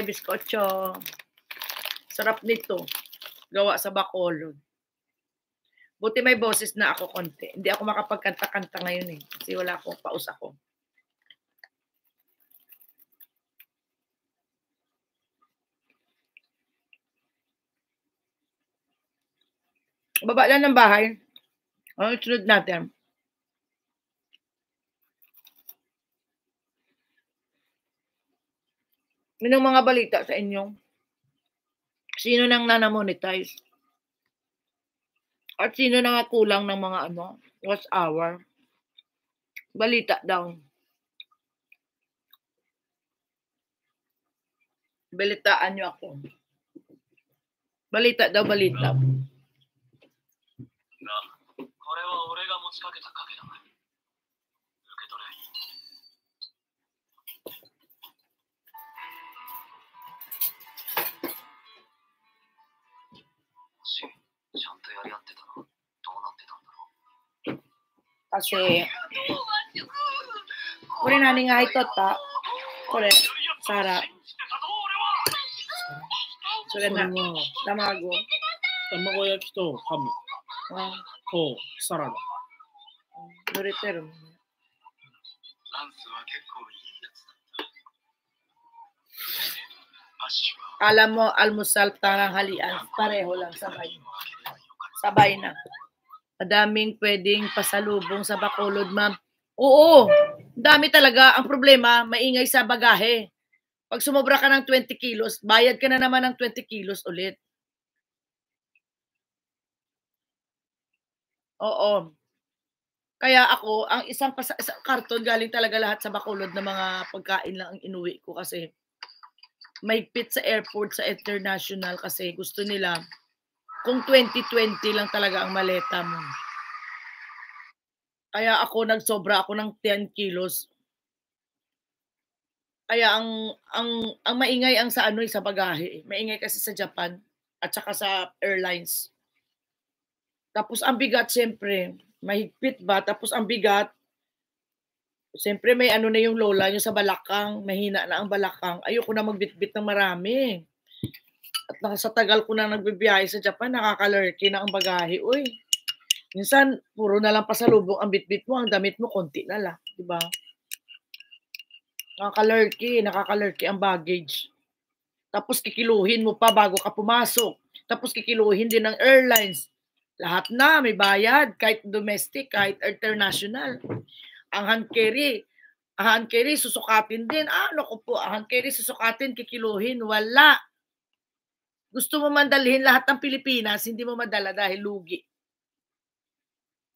biskotso. Sarap nito. Gawa sa Bacolod. Buti may boses na ako konti. Hindi ako makapagkanta-kanta ngayon eh. Kasi wala akong paus ako. Baba lang ng bahay. Ano sunod natin? Yun ang mga balita sa inyo. Sino nang nanamonetize? At sino nang kulang ng mga watch hour? Balita daw. Balitaan nyo ako. Balita daw, balita. Kasi, kore nani nga hitota, kore, Sara. Kore na, tamago. Tamago yaki to hamu. To sarada. Nureteru. Alam mo, almusal, tanghalian, pareho lang sabay. Sabay na. Madaming pwedeng pasalubong sa Bacolod, ma'am. Oo, dami talaga. Ang problema, maingay sa bagahe. Pag sumobra ka ng 20 kilos, bayad ka na naman ng 20 kilos ulit. Oo. Kaya ako, ang isang karton galing talaga lahat sa Bacolod na mga pagkain lang ang inuwi ko kasi mahigpit sa airport, sa international kasi gusto nila kung 2020 lang talaga ang maleta mo. Kaya ako nagsobra ako ng 10 kilos. Kaya ang maingay ang sa sa bagahe. Maingay kasi sa Japan at saka sa airlines. Tapos ang bigat siyempre, mahigpit ba? Tapos ang bigat, siyempre may na yung lola nyo sa balakang, mahina na ang balakang. Ayoko na magbitbit ng marami. At sa tagal ko na nagbibiyahe sa Japan, nakakalurky na ang bagahe. Uy, minsan, puro na lang pasalubong ang bitbit mo, ang damit mo, konti na lang. Diba? Nakakalurky ang baggage. Tapos kikiluhin mo pa bago ka pumasok. Tapos kikiluhin din ng airlines. Lahat na, may bayad, kahit domestic, kahit international. Ang hand carry, susukatin din. Naku po, ang hand carry, susukatin, kikiluhin, wala. Gusto mo mandalhin lahat ng Pilipinas, hindi mo madala dahil lugi.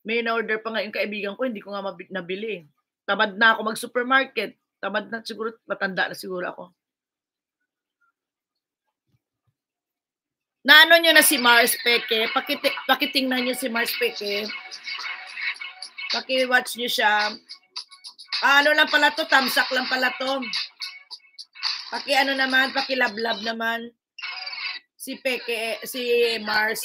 May in-order pa nga yung kaibigan ko, hindi ko nga nabili. Tamad na ako mag-supermarket. Tamad na siguro, matanda na siguro ako. Naano nyo na si Mars Peke? Pakitingnan nyo si Mars Peke. Paki-watch nyo siya. Ano lang pala to? Tamsak lang pala to. Paki-lablab naman. Si Peke, si Mars.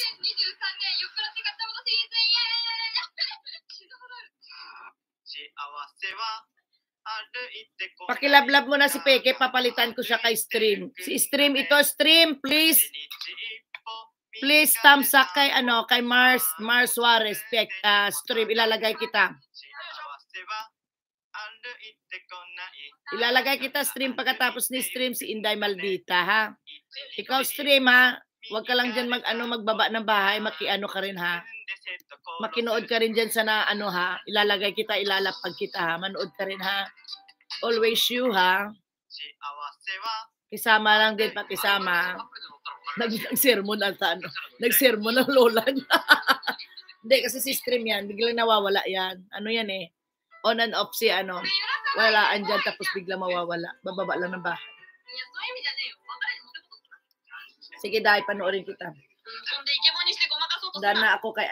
Pakilablab mo na si Peke, papalitan ko siya kay Stream. Si Stream ito, Stream, please. Please tamsak kay kay Mars Suarez, Stream, ilalagay kita. Ilalagay kita, Stream, pagkatapos ni Stream si Inday Maldita, ha? Ikaw, Stream, ha? Huwag ka lang dyan magbaba ng bahay, ka rin, ha? Makinood ka rin dyan sa ha? Ilalagay kita, ilalapag kita, ha? Manood ka rin, ha? Always you, ha? Kisama lang din, pakisama. Nag-sermon nag-sermon ng lola niya. Hindi, kasi si Stream yan, biglang nawawala yan. Ano yan eh? On and off si walaan dyan, tapos biglang mawawala. Bababa lang ng bahay. Sige, dahil panoorin kita. Dahil na ako kay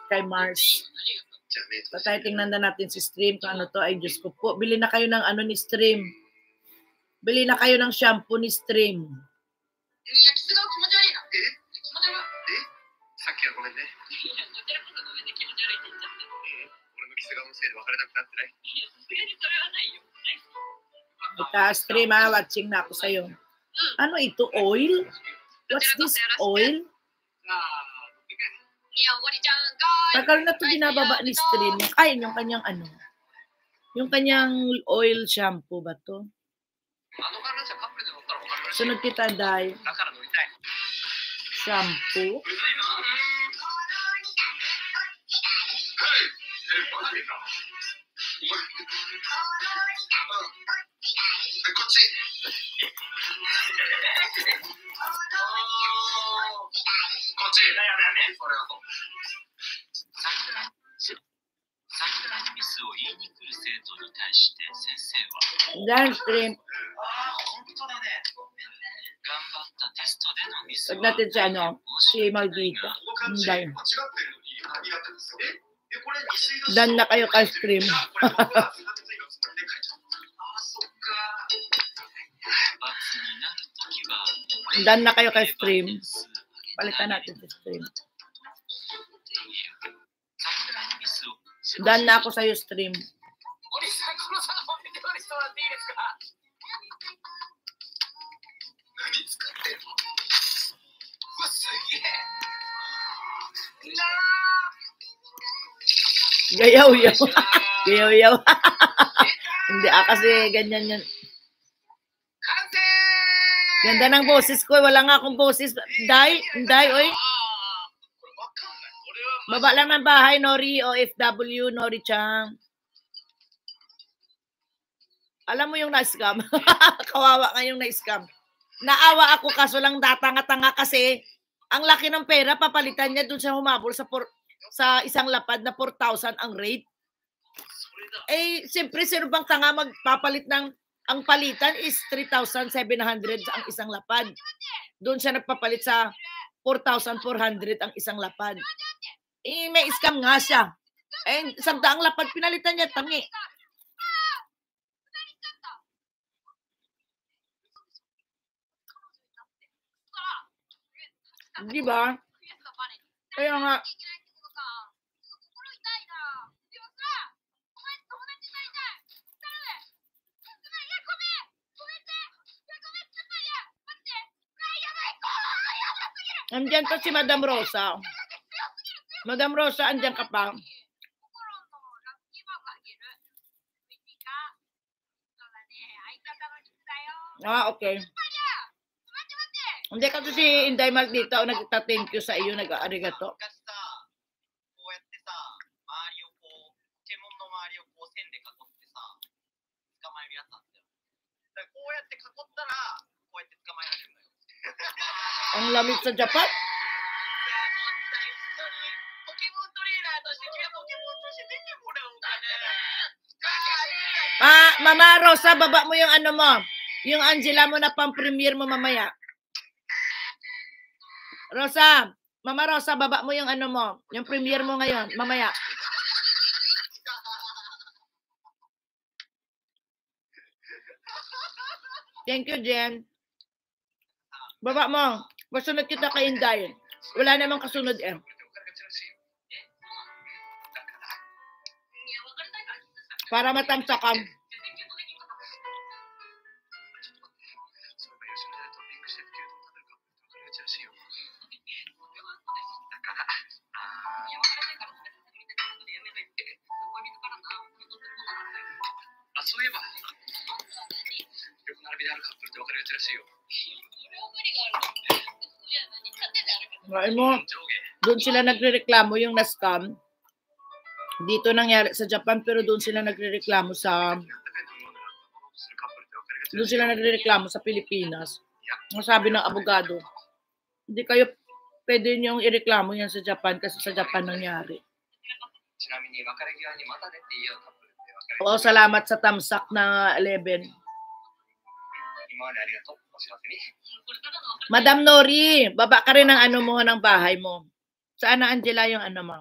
kay Mars. Patay, tingnan na natin si Stream kung ano to. Ay, Diyos ko po. Bili na kayo ng ni Stream. Bili na kayo ng shampoo ni Stream. Stream ha, watching na ako sa'yo. Ano ito? Oil? What's this oil? Tagal na ito binababa ni stream. Ay, yung kanyang ano. Yung kanyang oil shampoo ba to? Sunod kita, Day. Shampoo. Dan stream. Pag natin si ano, si Maldita. Dan. Dan na kayo ka stream. Dan na kayo ka stream. Palitan natin si stream. Dan na ako sa'yo stream. Gayaw-yaw. Gayaw-yaw. Hindi, kasi ganyan yan. Ganda ng boses ko. Wala nga akong boses. Day, oy. Baba lang ng bahay, Nori, OFW, Nori Chang. Alam mo yung na-scam? Kawawa nga yung na-scam. Naawa ako kaso lang datanga-tanga kasi ang laki ng pera, papalitan niya dun sa humabol sa isang lapad na 4,000 ang rate. Eh, siyempre, sino bang tanga magpapalit ng, ang palitan is 3,700 ang isang lapad. Doon siya nagpapalit sa 4,400 ang isang lapad. Eh, may scam nga siya. Eh, samtaang lapad, pinalitan niya, tangi. Di ba? Kaya nga, andyan pa si Madam Rosa. Madam Rosa, andyan ka pa. Ah, okay. Hindi ka to si Inday Mark dito, nagta-thank you sa iyo, nag-arigato. Ang lamig sa Japan. Mama Rosa, baba mo yung ano mo. Yung Angela mo na pang-premiere mo mamaya. Rosa, Mama Rosa, baba mo yung ano mo. Yung premiere mo ngayon, mamaya. Thank you, Jen. Baba mo. Masunod kita kay Inday. Wala namang kasunod eh. Para matamsakan. Mo, doon sila nagrereklamo yung na-scam. Dito nangyari sa Japan pero doon sila nagrereklamo sa Pilipinas. Ang sabi ng abogado, hindi kayo pwede niyong ireklamo yan sa Japan kasi sa Japan nangyari. Oo, salamat sa tamsak na 11. Madam Nori, baba ka rin ng ano mo ng bahay mo. Saan na Angela yung ano mo?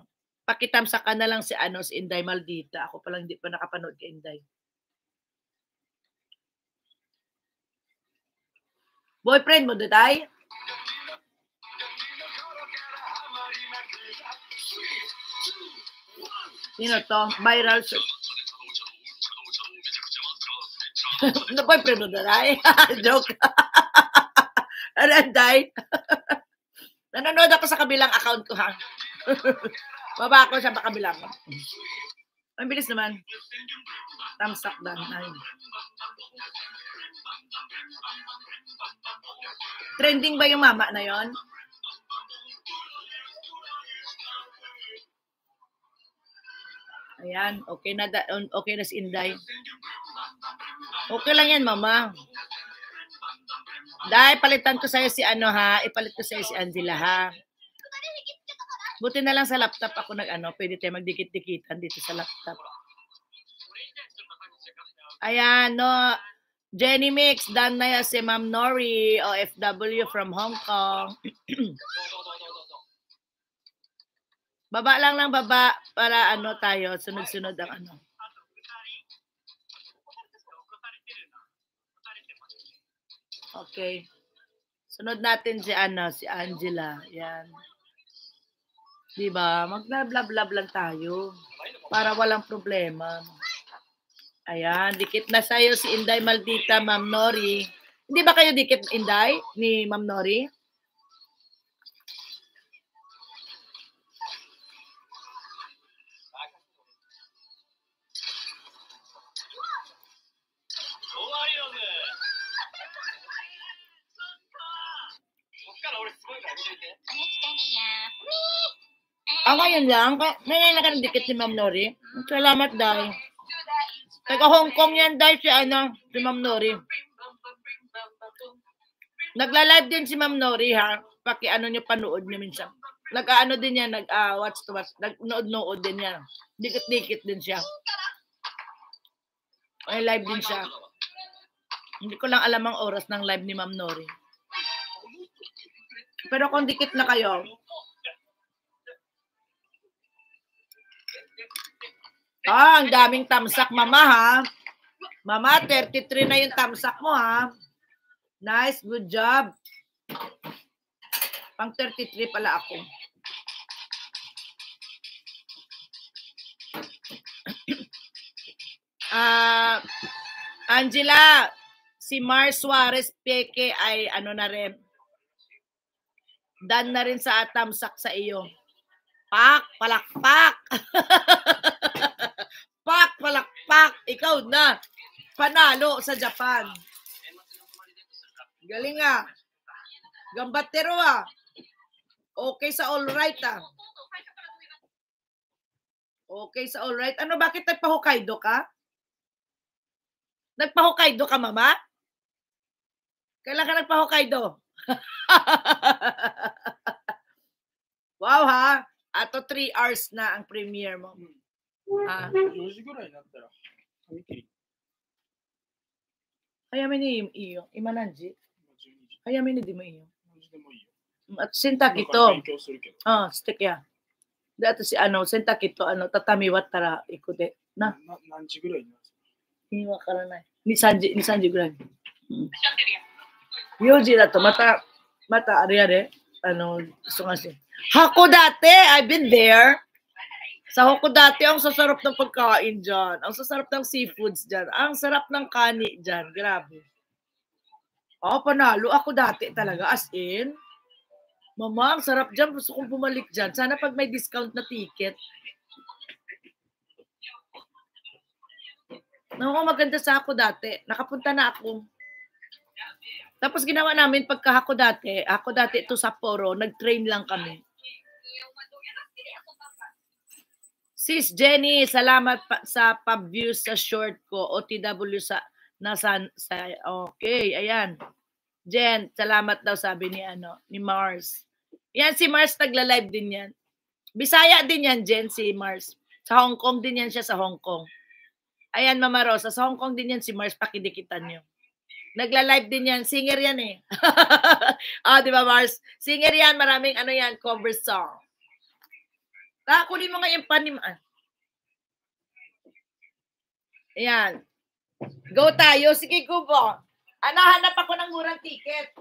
Pakitamsak ka na lang si Inday Maldita. Ako palang hindi pa nakapanood kay Inday. Boyfriend mo, Daday? Sino to? Viral. No boyfriend mo daray? Joke. Aranday. Nanonood ako sa kabilang account ko, ha? Baba ako sa kabilang. Ang bilis naman. Thumbs up dan. Trending ba yung mama na yon? Ayan, okay na si Inday. Okay lang yan, mama. Dahil palitan ko sa'yo si ano, ha? Ipalit ko sa'yo si Angela, ha? Buti na lang sa laptop ako pwede tayo magdikit-dikitan dito sa laptop. Ayan, no. Jenny Mix, done na si Ma'am Nori, OFW from Hong Kong. Baba lang ng baba para tayo, sunod-sunod ang Okay. Sunod natin si Angela. Yan. Diba? Mag-lab-lab lang tayo para walang problema. Ayan, dikit na sa'yo si Inday Maldita, Ma'am Nori. Hindi ba kayo dikit, Inday, ni Ma'am Nori? Ngayon lang. Ngayon lang ka dikit ni Ma'am Nori. Salamat, Day. Taga Hong Kong yan, Day, si Ma'am Nori. Nagla-live din si Ma'am Nori, ha? Nyo, panood nyo minsan. Din yan, watch to watch. Nagnood din yan. Dikit-dikit din siya. May live din siya. Hindi ko lang alam ang oras ng live ni Ma'am Nori. Pero kung dikit na kayo, ang daming tamsak, mama, ha? Mama, 33 na yung tamsak mo, ha? Nice, good job. Pang 33 pala ako. Angela, si Mars Suarez Peke ay na rin. Done na rin sa tamsak sa iyo. Palakpak. Palakpak. Ikaw na. Panalo sa Japan. Galing, ah. Gambatero, ah. Okay sa all right, ah. Okay sa all right. Bakit nagpa-Hokkaido ka? Nagpa-Hokkaido ka, mama? Kailan ka nagpa-Hokkaido? Wow, ha? Ato 3 hours na ang premiere mo. 4時ぐらいになったら髪切り。早めにいいよ。今何時？早めにでもいいよ。何時でもいいよ。At sintaki to. Stick ya. Dato si sintaki to tatami wattara ikude na. 何時ぐらいになる？いいわからない。2、3時ぐらい。4時だとまたあれやで忙しい。Hakodate, I've been there. Sa Hakodate, ang sasarap ng pagkain dyan. Ang sasarap ng seafoods dyan. Ang sarap ng kani dyan. Grabe. Panalo ako dati talaga. As in, mama, ang sarap dyan. Gusto kong bumalik dyan. Sana pag may discount na ticket. Maganda sa Hakodate. Nakapunta na ako. Tapos ginawa namin pagka Hakodate to Sapporo, nag-train lang kami. Sis Jenny, salamat sa pub-views sa short ko. OTW okay, ayan. Jen, salamat daw sabi ni Mars. Yan si Mars nagla-live din yan. Bisaya din yan, Jen, si Mars. Sa Hong Kong din yan siya, sa Hong Kong. Ayan, Mama Rosa, sa Hong Kong din yan si Mars, pakidikitan nyo. Nagla-live din yan. Singer yan eh. Di ba, Mars? Singer yan. Maraming cover song. Kunin mo nga yung panimaan. Ayan. Go tayo. Sige, Kubo. Hanap ako ng murang ticket.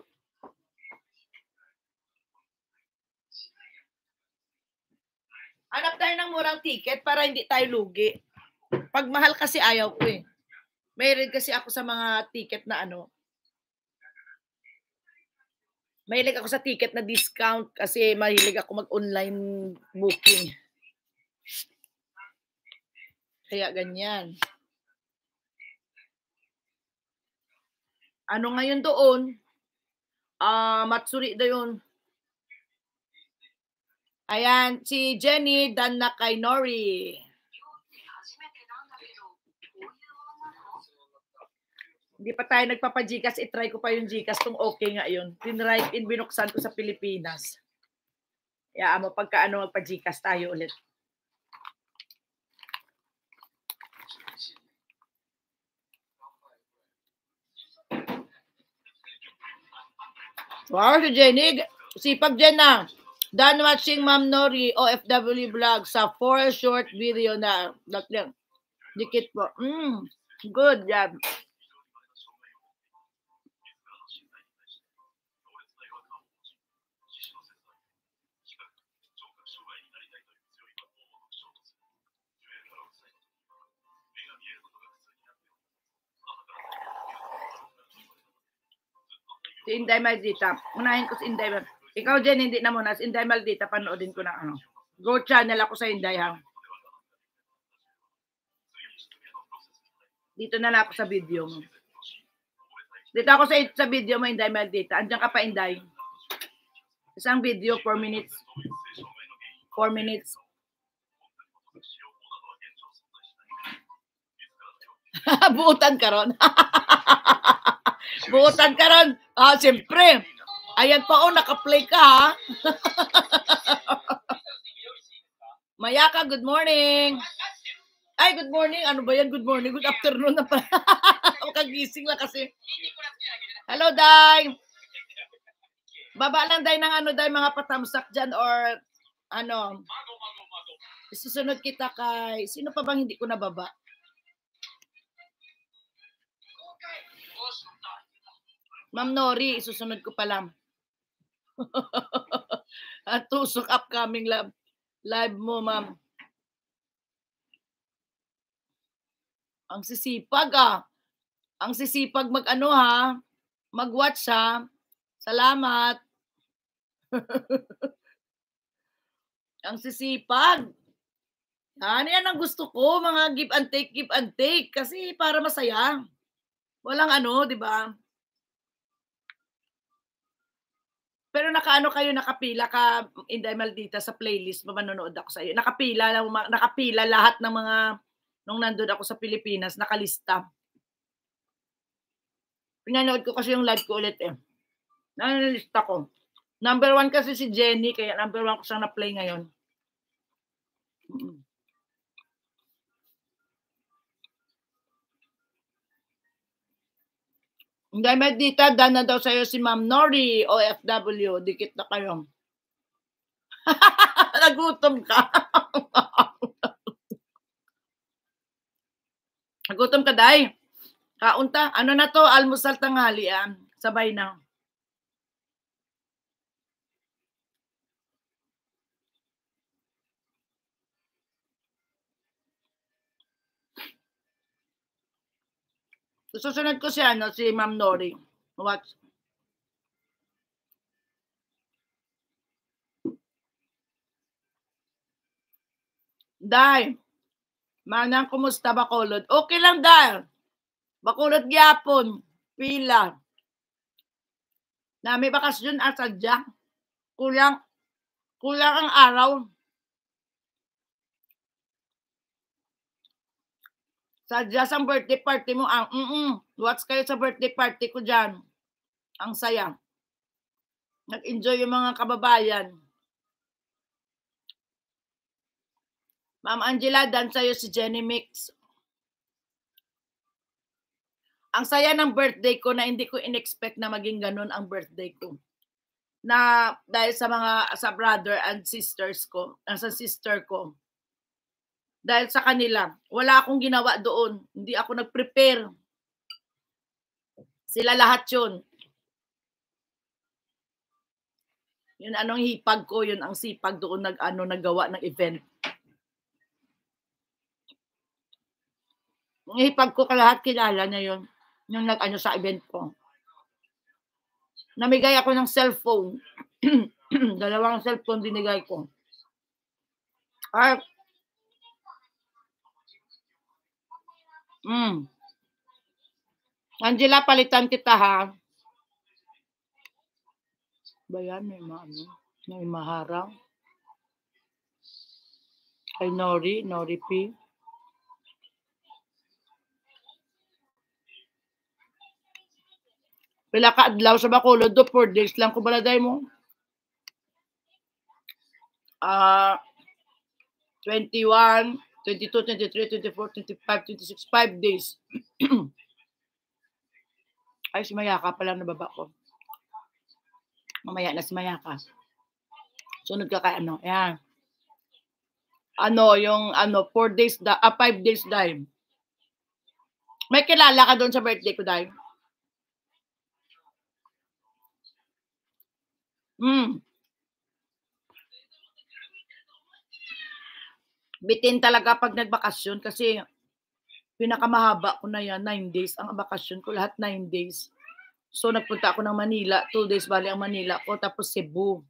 Hanap tayo ng murang ticket para hindi tayo lugi. Pag mahal kasi ayaw ko eh. Mayroon kasi ako sa mga ticket na ano. Mahilig ako sa ticket na discount kasi mahilig ako mag-online booking. Kaya ganyan. Ano ngayon doon? Matsuri daw yun. Ayan, si Jenny Danna kay Nori. Hindi pa tayo nagpapajikas, itry ko pa yung Gcash kung okay nga yun. Binuksan ko sa Pilipinas. Kaya mo pagka ano magpa-Gcash tayo ulit. Wow, si Jenny. Sipag Jen na. Done watching Ma'am Nori OFW vlog sa 4 short video na. Dikit po. Good job. Si Inday Maldita. Unahin ko si Inday Maldita. Ikaw, Jen, hindi na muna. Si Inday Maldita, panoodin ko na ano. Go channel ako sa Inday, ha? Dito na lang ako sa video mo. Dito ako sa video mo, Inday Maldita. Andiyan ka pa, Inday. Isang video, 4 minutes. 4 minutes. Buutan ka ron. Buutan ka ron. Siyempre. Ayan pa, naka-play ka, ha? Mayaka, good morning. Ay, good morning. Ano ba yan? Good morning. Good afternoon na pa. Makagising lang kasi. Hello, Day. Baba lang, Day, ng ano, Day, mga patamsak dyan or ano. Susunod kita kay, sino pa bang hindi ko nababa? Ma'am Nori, isusunod ko pa lang. At tusok upcoming live mo, ma'am. Ang sisipag, Ang sisipag mag-ano, ha? Mag-watch, ha? Salamat. Ang sisipag. Yan ang gusto ko, mga give and take. Kasi para masaya. Walang ano, di ba? Pero nakapila ka, Inday Maldita, sa playlist, manonood ako sa iyo. Nakapila lahat ng mga, nung nandun ako sa Pilipinas, nakalista. Pinanood ko kasi yung live ko ulit, Nanilista ko. Number 1 kasi si Jenny, kaya number 1 ko siyang na-play ngayon. Inday Maldita, done na daw sa'yo si Ma'am Nori, OFW. Dikit na kayo. Nagutom ka. Nagutom ka, Day. Kaunta. Ano na to? Almusal tanghali, Sabay na. Susunod ko si Ma'am Nori. Watch. Day, manang kumusta Bacolod? Okay lang, Day. Bacolod gyapon. Pila. Na may bakasyon sadya. Kulang ang araw. Sadya sa birthday party mo watch kayo sa birthday party ko dyan. Ang saya. Nag-enjoy yung mga kababayan. Ma'am Angela, dan sa'yo si Jenny Mix. Ang saya ng birthday ko na hindi ko in-expect na maging ganun ang birthday ko. Na dahil sa brother and sisters ko, sa sister ko. Dahil sa kanila, wala akong ginawa doon. Hindi ako nag-prepare. Sila lahat yun. Yun anong hipag ko, yun ang sipag doon nagawa ng event. Hipag ko lahat kilala niya yun. Yung nag-ano sa event ko. Namigay ako ng cellphone. 2 cellphone binigay ko. Ay. Angela, palitan kita ha. Ba yan? May maharang. Kay Nori P. Pila ka adlaw sa Bacolod do 4 days lang ko baladay mo. 21, 22, 23, 24, 25, 26, 5 days. Ay, si Mayaka pala nababa ko. Mamaya na si Mayaka. Sunod ka kay ano. Ayan. Yung 4 days, 5 days dahil. May kilala ka doon sa birthday ko dahil. Bitin talaga pag nagbakasyon kasi pinakamahaba ko na yan, 9 days. Ang bakasyon ko lahat 9 days. So nagpunta ako ng Manila, 2 days bali ang Manila ko, tapos Cebu.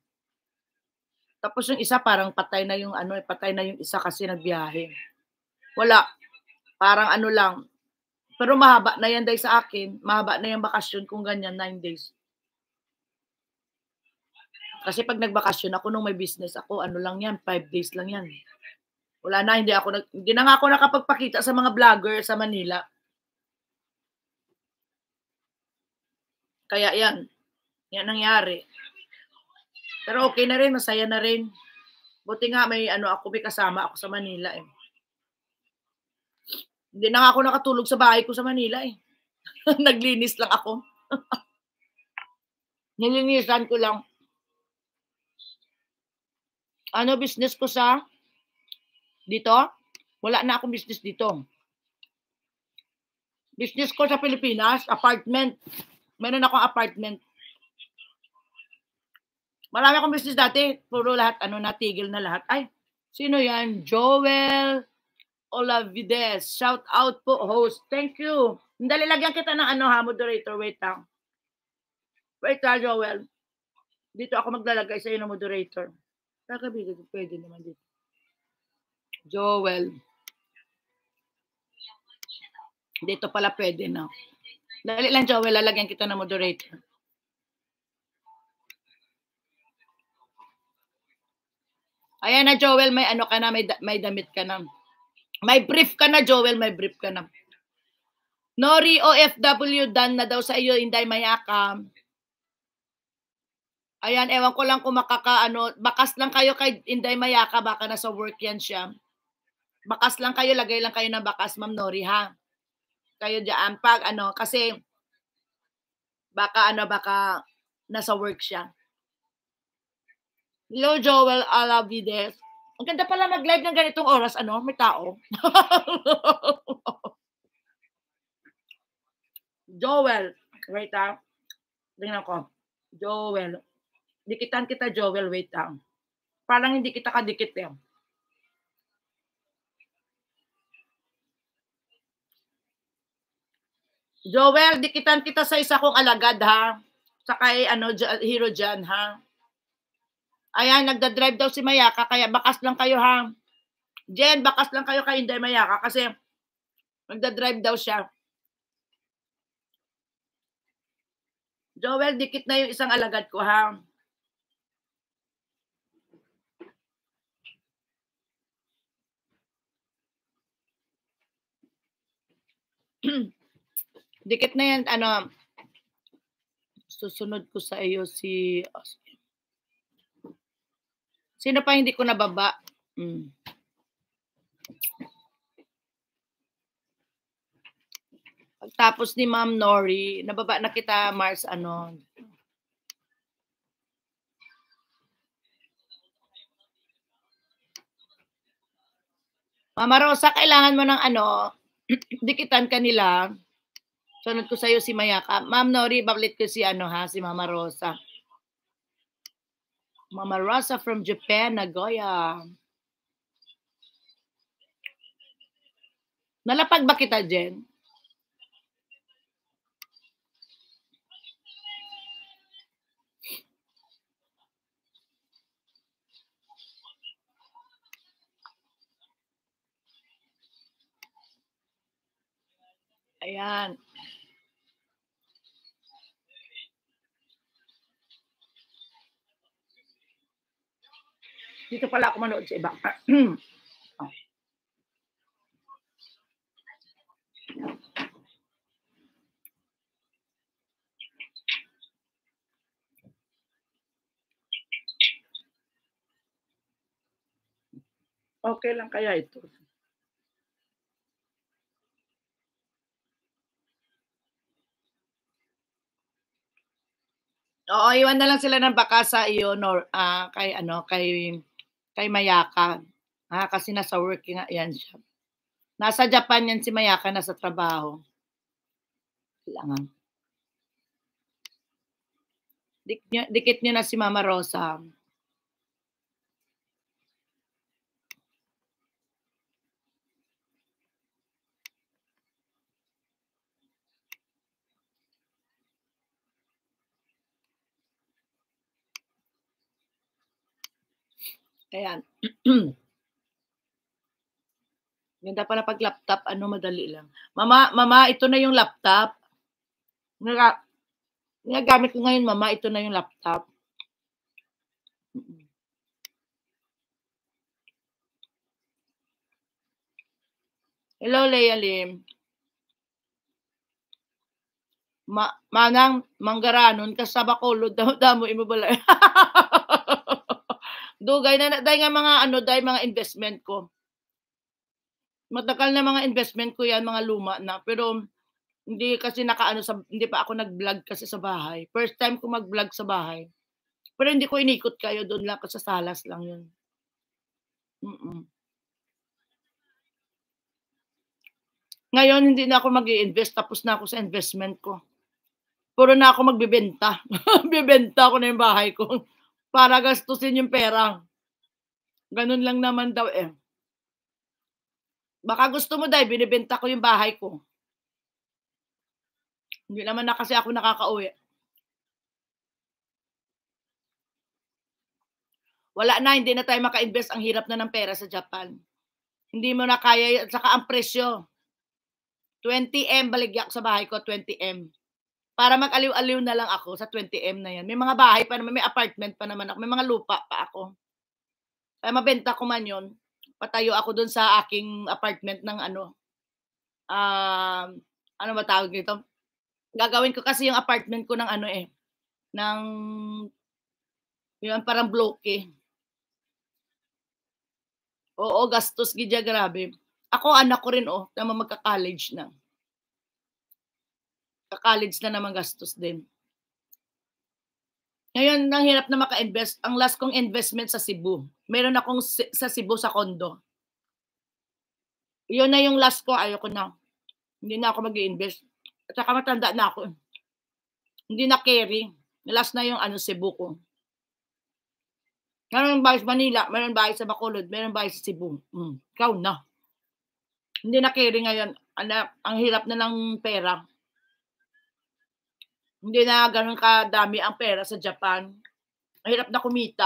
Tapos yung isa parang patay na yung isa kasi nagbiyahe. Wala. Parang lang. Pero mahaba na yan dahil sa akin. Mahaba na yung bakasyon kung ganyan, 9 days. Kasi pag nagbakasyon ako nung may business ako, lang yan, 5 days lang yan. Wala na, hindi na nga ako nakapagpakita sa mga vlogger sa Manila. Kaya yan nangyari. Pero okay na rin, masaya na rin. Buti nga may kasama ako sa Manila eh. Hindi na nga ako nakatulog sa bahay ko sa Manila eh. Naglinis lang ako. Nilinisan ko lang. Business ko sa dito? Wala na akong business dito. Business ko sa Pilipinas, apartment. Meron akong apartment. Marami akong business dati. Puro lahat, natigil na lahat. Ay, sino yan? Joel Olavides. Shout out po, host. Thank you. Dali, lagyan kita ng moderator. Wait lang. Wait lang, Joel. Dito ako maglalagay sa iyo ng moderator. Pwede naman dito. Joel. Dito pala pwede na. Dali lang, Joel. Lalagyan kita ng moderator. Ayan na, Joel. May ka na. May damit ka na. May brief ka na, Joel. May brief ka na. Nori OFW, done na daw sa iyo. Inday Mayaka. Ayan, ewan ko lang kung bakas lang kayo kay Inday Mayaka. Baka nasa work yan siya. Bakas lang kayo. Lagay lang kayo ng bakas, Ma'am Nori, ha? Kayo dyan. Pag kasi baka nasa work siya. Hello, Joel Alavides. Ang ganda pala mag-live ng ganitong oras. May tao. Joel. Wait lang. Tingnan ko. Joel. Dikitan kita, Joel. Wait lang. Parang hindi kita kadikit eh. Joel, dikitan kita sa isa kong alagad, ha? Sa kay, Hero Jan, ha? Ayan, nagda-drive daw si Mayaka, kaya bakas lang kayo, ha? Jen, bakas lang kayo kay Inday Mayaka, kasi nagda-drive daw siya. Joel, dikit na yung isang alagad ko, ha? Dikit na yan, susunod ko sa iyo si... Sino pa hindi ko nababa? Pagtapos ni Ma'am Nori, nababa na kita, Mars, Mama Rosa, kailangan mo ng dikitan kanila. Sunod ko sa iyo si Mayaka. Ma'am Nori, bablit ko si si Mama Rosa. Mama Rosa from Japan, Nagoya. Nalapag ba kita, Jen? Ayan. Dito pala ako manood sa iba. Okay lang kaya ito? Oo, iwan na lang sila ng baka sa iyo or kay kay Mayaka. Kasi nasa working nga yan siya. Nasa Japan yan si Mayaka, nasa trabaho. Kailangan. Dikit niyo na si Mama Rosa. Ayan. Ganda pala pag laptop, madali lang. Mama, ito na yung laptop. Nagagamit ko ngayon, Mama, ito na yung laptop. Hello, Leia Lim. Manang manggaranon kasaba ko damo imo balay. Dugay na dai nga mga investment ko. Matagal na mga investment ko yan, mga luma na, pero hindi kasi hindi pa ako nag-vlog kasi sa bahay. First time ko mag-vlog sa bahay. Pero hindi ko inikot kayo, doon lang kasi sa salas lang yun. Ngayon, hindi na ako mag-i-invest, tapos na ako sa investment ko. Puro na ako magbibenta. Bibenta ko na yung bahay ko para gastusin yung pera. Ganun lang naman daw eh. Baka gusto mo dahil binibenta ko yung bahay ko. Hindi naman na kasi ako nakakauwi. Wala na, hindi na tayo maka-invest. Ang hirap na ng pera sa Japan. Hindi mo na kaya, at saka ang presyo. 20M, baligya ko sa bahay ko, 20M. Para mag-aliw-aliw na lang ako sa 20M na yan. May mga bahay pa naman, may apartment pa naman ako, may mga lupa pa ako. Kaya mabenta ko man yun. Patayo ako dun sa aking apartment ng ano ba tawag nito? Gagawin ko kasi yung apartment ko ng ng yung parang bloke. Oo, gastos gidya grabe. Ako, anak ko rin naman magka-college na. Ka-college na naman gastos din. Ngayon, nang hirap na maka-invest. Ang last kong investment sa Cebu. Meron akong sa Cebu sa condo. Yun na yung last ko, ayoko na. Hindi na ako mag-i-invest. At saka matanda na ako. Hindi na carry. Last na yung Cebu ko. Meron bahay sa Manila, meron bahay sa Bacolod, meron bahay sa Cebu. Ikaw na. Hindi na carry ngayon. Ang hirap na ng pera. Hindi na ganun kadami ang pera sa Japan. Ang hirap na kumita.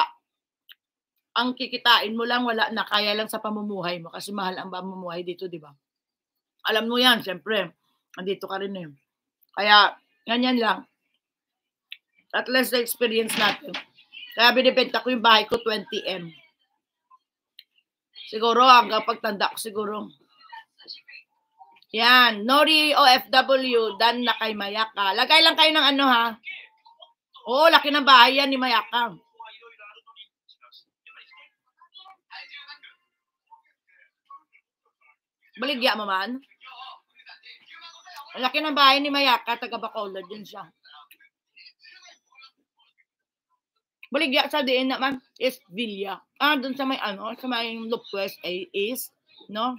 Ang kikitain mo lang, wala na. Kaya lang sa pamumuhay mo. Kasi mahal ang pamumuhay dito, di ba? Alam mo yan, syempre. Andito ka rin eh. Kaya, ganyan lang. At least the experience natin. Kaya binibenta ko yung bahay ko 20M. Siguro hanggang pagtanda ko siguro. Yan. Nori OFW, Dan na kay Mayaka. Lagay lang kayo ng ha. Oo, laki ng bahay yan ni Mayaka. Baligya mo man. Laki ng bahay ni Mayaka, taga Bacolod din siya. Baligya sa diin naman is Villa. Doon sa may sa may Lopez East, no?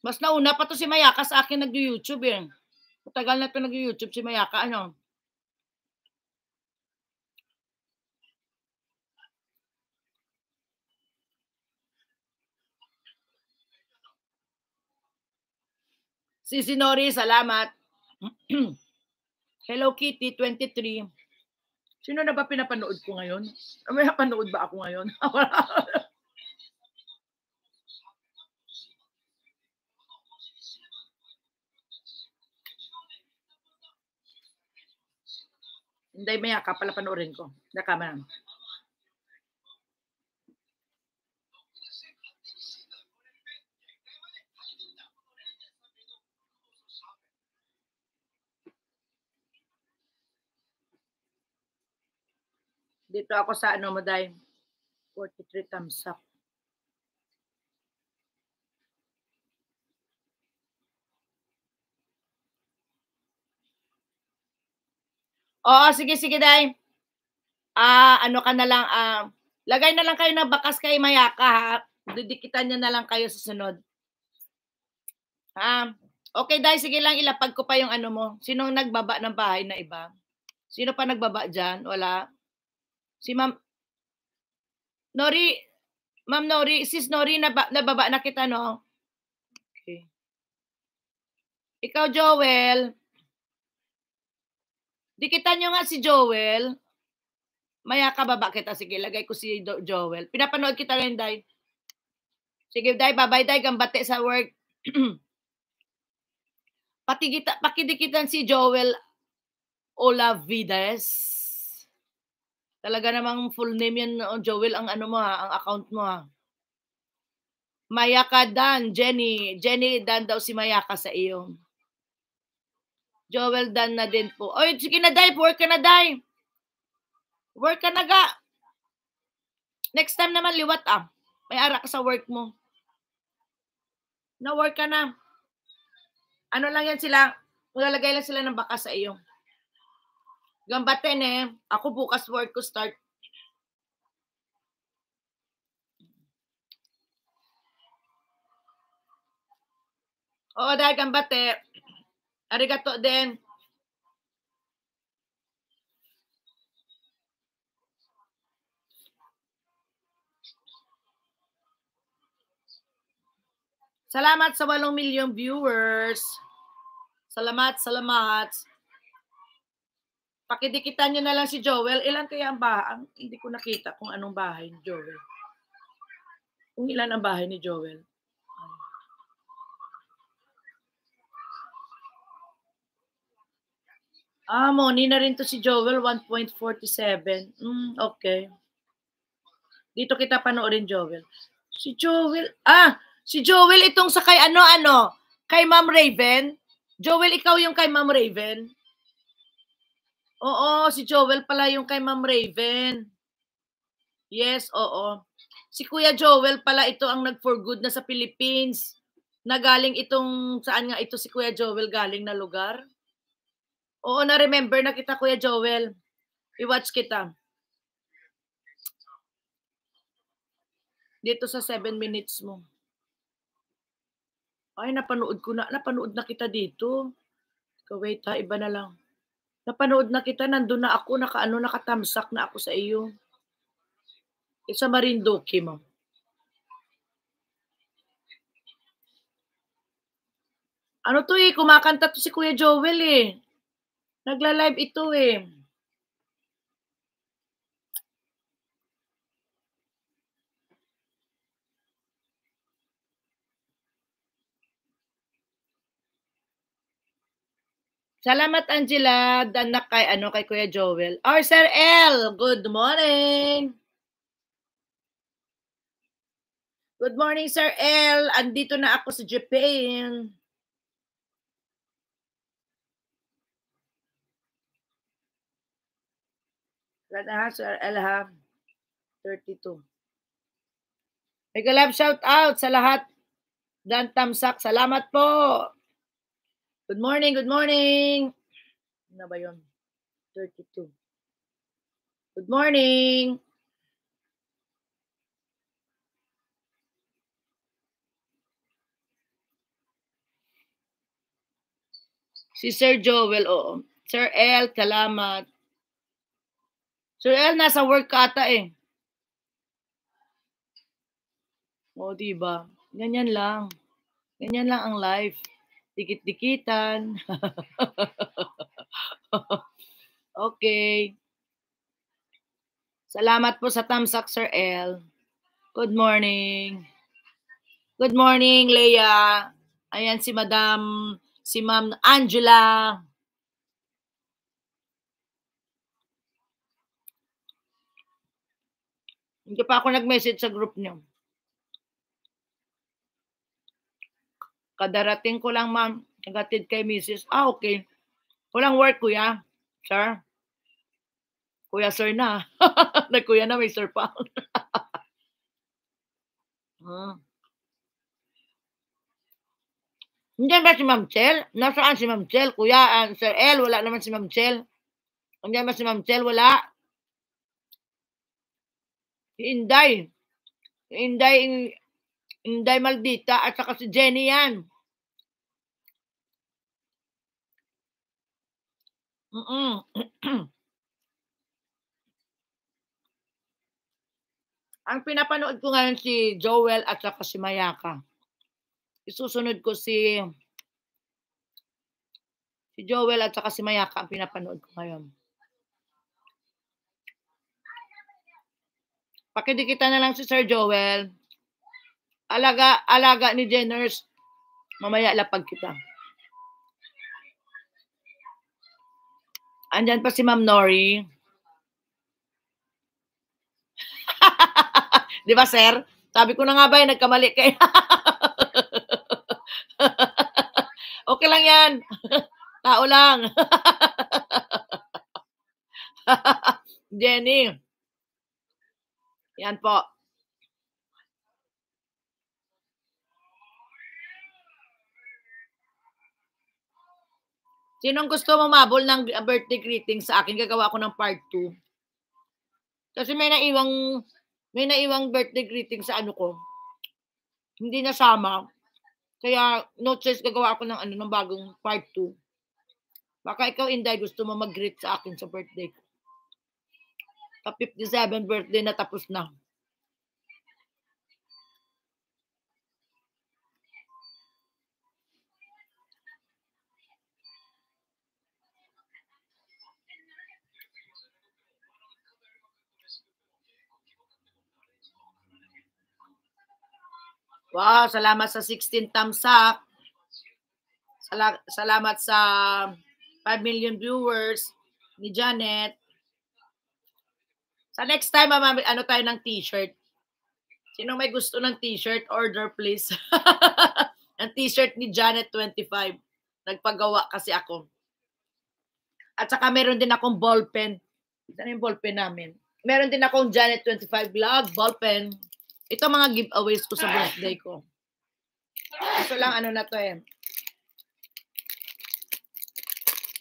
Mas nauna pa to si Mayaka sa akin nag-YouTube eh. Matagal na to nag-YouTube si Mayaka, Si Sinori, salamat. Hello Kitty, 23. Sino na ba pinapanood ko ngayon? May napanood ba ako ngayon? Hindi, may yaka pala panoorin ko. Nakama na. Dito ako sa ano mo, Day. 43 thumbs up. Oo, sige, Day. Ano ka na lang, lagay na lang kayo ng bakas kay Mayaka, ha? Didikitan niya na lang kayo sa sunod. Okay, Day, sige lang, ilapag ko pa yung ano mo. Sinong nagbaba ng bahay na iba? Sino pa nagbaba dyan? Wala. Si Ma'am Nori, Ma'am Nori, sis Nori, nababa na kita, no? Okay. Ikaw, Joel. Dikitan nyo nga si Joel. Mayaka baba kita. Sige, lagay ko si Joel. Pinapanood kita rin, Day. Sige, Day, bye-bye, Day. Gambate sa work. Pakidikitan si Joel Olavides. Talaga namang full name yan, Joel, ang ano mo, ha, ang account mo, ha. Mayaka Dan, Jenny. Jenny Dan daw si Mayaka sa iyo. Joel Dan na din po. Oy, sige na, Day. Work ka na, Day. Work ka na ga. Next time naman, liwat, may ara ka sa work mo. Na-work ka na. Ano lang yan sila, malalagay lang sila ng baka sa iyo. Gambatin eh. Ako bukas work ko start. Oo, dahil gambate. Arigato din. Salamat sa 8 milyong viewers. Salamat. Pakidikitan nyo na lang si Joel. Ilan kaya ang bahay? Hindi ko nakita kung anong bahay ni Joel. Kung ilan ang bahay ni Joel. Money na rin to si Joel, 1.47. Okay. Dito kita panoorin, Joel. Si Joel itong sa kay kay Ma'am Raven. Joel, ikaw yung kay Ma'am Raven. Oo, si Joel pala yung kay Ma'am Raven. Yes, oo. Si Kuya Joel pala ito ang nag-for good na sa Philippines. Nagaling itong, saan nga ito si Kuya Joel galing na lugar? Oo, na-remember na kita, Kuya Joel. I-watch kita. Dito sa 7 minutes mo. Ay, napanood na kita dito. Wait ha, iba na lang. Napanood na kita, nandun na ako, nakatamsak na ako sa iyo. Sa Marinduque mo. Ano to kumakanta to si Kuya Joel Nagla-live ito Salamat, Angela. Danak kay Kuya Joel. Sir L, good morning. Good morning, Sir L. Andito na ako sa Japan. Sir L, 32. Mega love shout out sa lahat. Dan Tamsak, salamat po. Good morning. Ano ba yun? 32. Good morning. Si Sir Joel, oo. Sir L, salamat. Sir L, nasa work ka ata O, diba? Ganyan lang ang life. Dikit-dikitan. Okay. Salamat po sa thumbs up, Sir L. Good morning. Good morning, Leia. Ayan si Ma'am Angela. Hindi pa ako nag-message sa group niyo. Kadarating ko lang, ma'am. Nagatid kay Mrs. Okay. Walang work, kuya. Sir? Kuya, sir na. Nag-kuya na, may sir pa. Hindi ba si Ma'am Chel? Nasaan si Ma'am Chel? Kuya, Sir L, wala naman si Ma'am Chel. Hindi ba si Ma'am Chel? Wala. Si Inday. Si Inday Maldita at saka si Jenny yan. Ang pinapanood ko ngayon si Joel at saka si Mayaka. Isusunod ko si Joel at saka si Mayaka ang pinapanood ko ngayon. Pakidikita na lang si Sir Joel. Alaga ni Jenners. Mamaya lapag kita. Andyan pa si Ma'am Nori. Di ba, sir? Sabi ko na nga ba, nagkamali kayo. Okay lang yan. Tao lang. Jenny. Yan po. Sinong gusto mamabol ng birthday greeting sa akin? Gagawa ko ng part 2. Kasi may naiwang birthday greeting sa ano ko. Hindi nasama. Kaya no choice gagawa ako ng bagong part 2. Baka ikaw, Inday, gusto mo mag-greet sa akin sa birthday ko. Sa 57 birthday na tapos na. Wow, salamat sa 16 thumbs up. Salamat sa 5 million viewers ni Janet. Sa next time, ano tayo ng t-shirt. Sino may gusto ng t-shirt, order please. Ang t-shirt ni Janet 25. Nagpagawa kasi ako. At saka meron din akong ballpen. Ito yung ballpen namin. Meron din akong Janet 25 vlog, ballpen. Ito mga giveaways ko sa birthday ko. Ito lang na to eh.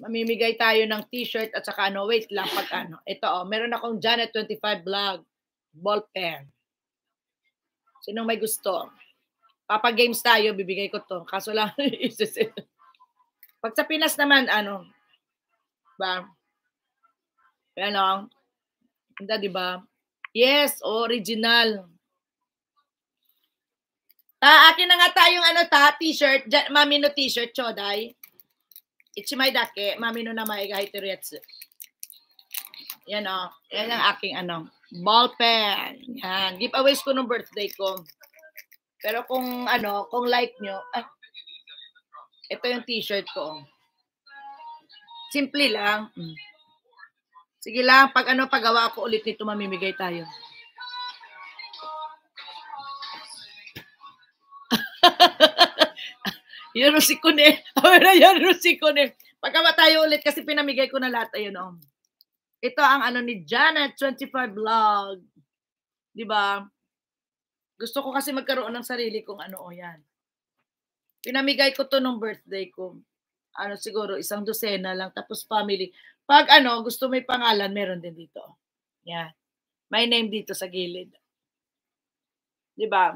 Mamimigay tayo ng t-shirt at saka wait lang pag Ito meron akong Janet 25 vlog, ballpen. Sinong may gusto? Papa games tayo, bibigay ko to. Kaso lang, pag sa Pinas naman, ba? Hindi, di ba? Yes, original. Akin na nga tayong t-shirt. Mami no t-shirt, choday. Ichimay dake, mami no na may kahit retsu. Yan Yan ang aking ballpen. Yan. Giveaways ko ng birthday ko. Pero kung kung like nyo, ito yung t-shirt ko. Simple lang. Sige lang, paggawa ko ulit nito, mamimigay tayo. Yan si Kune. Yan si Kune. Pagkawa tayo ulit kasi pinamigay ko na lahat. Ayun Ito ang ni Janet 25 vlog. Diba? Gusto ko kasi magkaroon ng sarili kong yan. Pinamigay ko to nung birthday ko. Siguro 1 dosena lang. Tapos family. Pag gusto may pangalan, meron din dito. Yan. My name dito sa gilid. Diba?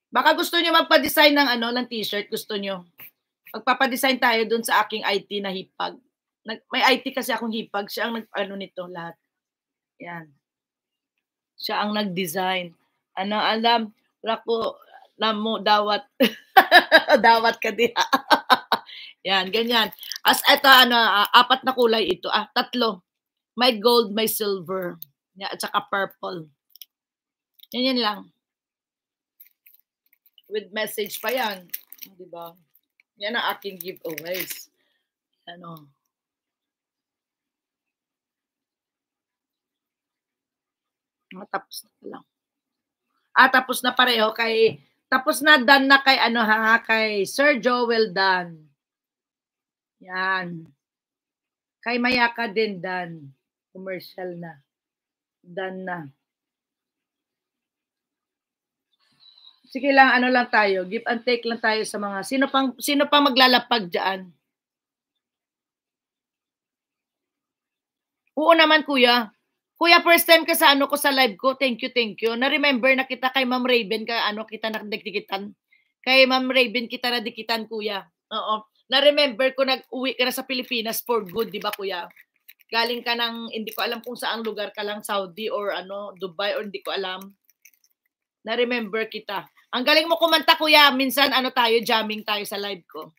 Baka gusto nyo magpa-design ng t-shirt. Gusto nyo. Magpapadesign tayo dun sa aking IT na hipag. May IT kasi akong hipag. Siya ang nito lahat. Yan. Siya ang nag-design. Wala ko, namo dawat. Dawat ka din. Yan, ganyan. As eto, apat na kulay ito. Tatlo. May gold, may silver. Yan, at saka purple. Yan lang. With message pa yan. Diba? Yan ang aking giveaways. Ano. Tapos na lang. Tapos na pareho kay, tapos na, done na kay, kay Sir Joel Dan. Yan. Kay Mayaka din Dan. Commercial na. Done na. Sige lang, lang tayo. Give and take lang tayo sa mga, sino pang maglalapag dyan? Oo naman, kuya. Kuya, first time ka sa ko sa live ko. Thank you. Na-remember na kita kay Ma'am Raven kita nakadikitan. Kay Ma'am Raven kita nadikitan, kuya. Oo. Na-remember ko nag-uwi ka na sa Pilipinas for good, di ba, kuya? Galing ka ng, hindi ko alam kung saang lugar ka lang, Saudi or Dubai or hindi ko alam. Na-remember kita. Ang galing mo kumanta, kuya. Minsan, tayo, jamming tayo sa live ko.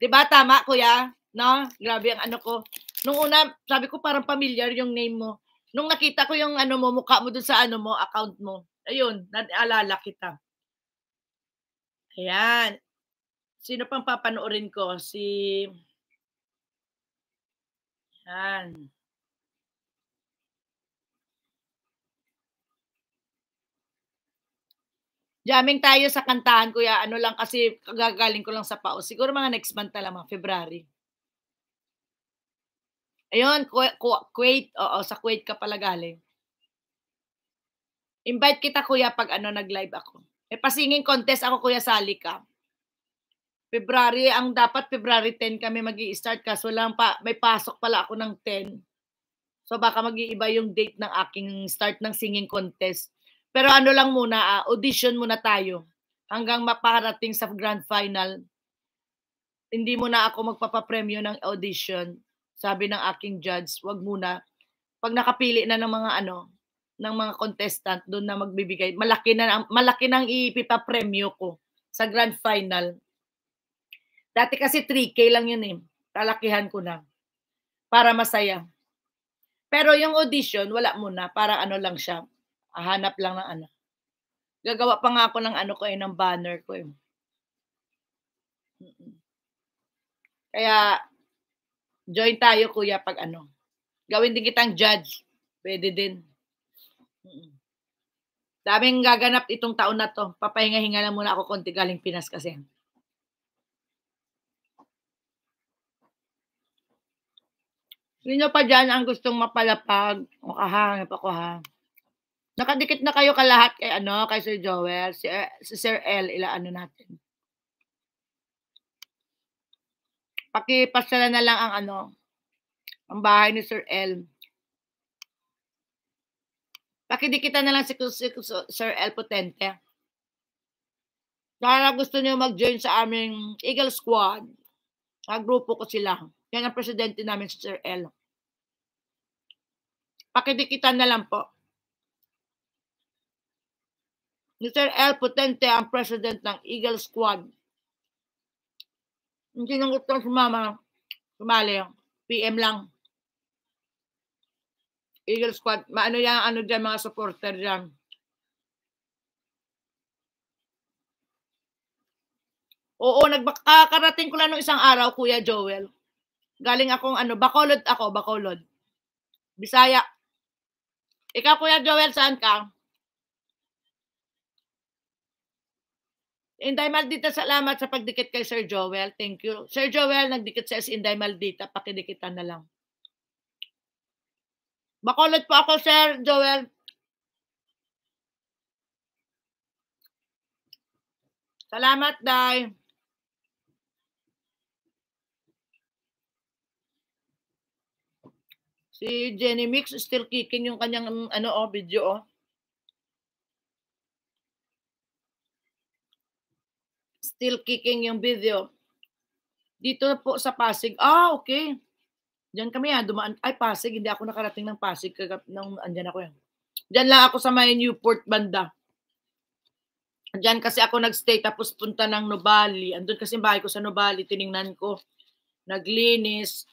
Di ba, tama, kuya? No? Grabe ang ko. Nung una, sabi ko parang familiar yung name mo. Nung nakita ko yung mo, mukha mo dun sa account mo. Ayun, naalala kita. Ayan. Sino pang papanoorin ko? Ayan. Jamming tayo sa kantahan, kuya. Lang kasi gagaling ko lang sa PAO. Siguro mga next month na lang, mga February. Ayun, Kuwait. Oo, sa Kuwait ka pala galing. Invite kita, kuya, pag nag-live ako. Pasinging contest ako, kuya, sali ka. February, dapat February 10 kami mag-i-start kaso lang may pasok pala ako ng 10. So baka mag-iiba yung date ng aking start ng singing contest. Pero lang muna, audition muna tayo hanggang maparating sa grand final. Hindi muna ako magpapapremyo ng audition. Sabi ng aking judge, wag muna. Pag nakapili na ng mga ng mga contestant, doon na magbibigay. Malaki nang ipipapremyo ko sa grand final. Dati kasi 3K lang yun eh. Talakihan ko na. Para masaya. Pero yung audition, wala muna. Para lang siya. Hanap lang ng Gagawa pa nga ako ng ng banner ko eh. Kaya, join tayo, kuya, pag Gawin din kitang judge. Pwede din. Daming gaganap itong taon na to. Papahinga-hinga lang muna ako konti galing Pinas kasi. Sino pa dyan ang gustong mapalapag? Hanap ako ha. Nakadikit na kayo kalahat kay kay Sir Joel, si Sir L, natin. Pakipasala na lang ang ang bahay ni Sir L. Pakidikitan na lang si Sir L Potente. Kaya gusto niyo mag-join sa aming Eagle Squad. Grupo ko sila. Yan ang presidente namin si Sir L. Pakidikitan na lang po. Ni Sir L Potente ang president ng Eagle Squad. Hindi nang gusto sumali. PM lang. Eagle Squad. Yan, dyan, mga supporter dyan. Oo, nagkakarating ko lang nung isang araw, Kuya Joel. Galing akong Bacolod ako, Bacolod. Bisaya. Ikaw, Kuya Joel, saan ka? Inday Maldita, salamat sa pagdikit kay Sir Joel. Thank you. Sir Joel, nagdikit sa Inday Maldita. Pakidikitan na lang. Bacolod po ako, Sir Joel. Salamat, Day. Si Jenny Mix still kicking yung kanyang video. Still kicking yung video. Dito po sa Pasig. Okay. Diyan kami dumaan. Ay, Pasig. Hindi ako nakarating ng Pasig. Andyan ako yan. Diyan lang ako sa may Newport banda. Diyan kasi ako nagstay tapos punta ng Nubali. Andun kasi bahay ko sa Nubali. Tiningnan ko. Naglinis.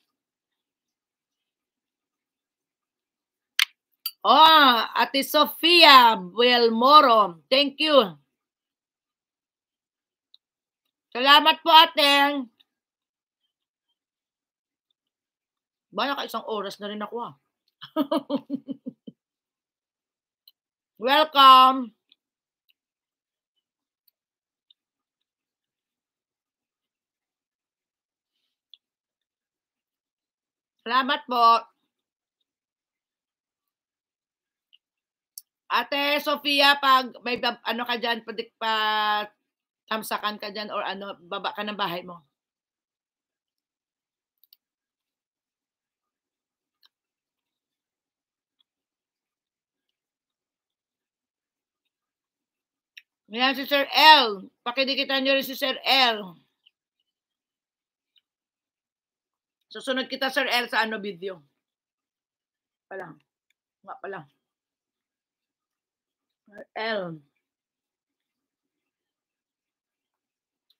Oh, Ate Sofia Buelmoro. Thank you. Salamat po, ate. Baya ka isang oras na rin ako ah. Welcome. Salamat po. Ate Sofia, pag may ano ka dyan, tamsakan ka dyan or ano, baba ka ng bahay mo. Yan si Sir L. Pakidikitan nyo rin si Sir L. Susunod kita, Sir L, sa ano video. Palang. Nga palang. Sir L.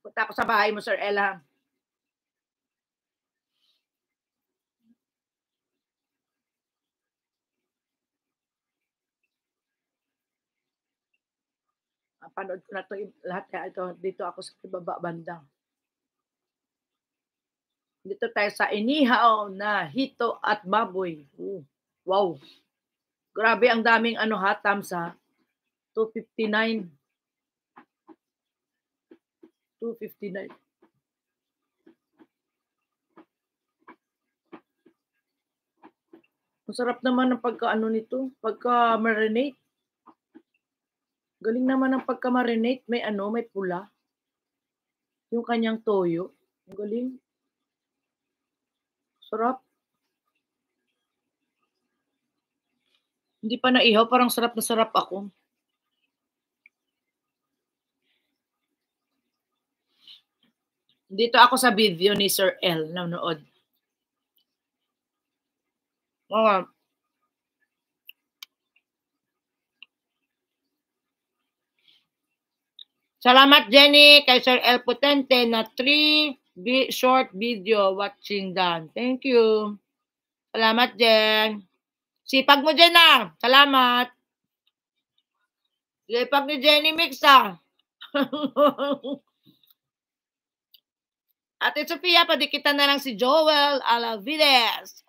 Punta ako sa bahay mo, Sir L, ha? Panood ko na to lahat kaya ito dito ako sa baba banda. Dito tayo sa inihaw na hito at baboy. Wow. Grabe ang daming ano ha, tamsa. 259. 259. Masarap naman ang pagka-ano nito, pagka-marinate. Galing naman ang pagka-marinate, may ano, may pula. Yung kanyang toyo. Ang galing. Sarap. Hindi pa naihaw, parang sarap na sarap ako. Dito ako sa video ni Sir L. Nanonood. Oh. Salamat, Jenny, kay Sir El Potente na 3 short video watching done. Thank you. Salamat, Jen. Sipag mo, Jen, ah. Salamat. Sipag ni Jenny Mix, ah. Ate Sofia, padikitan na lang si Joel Alavides.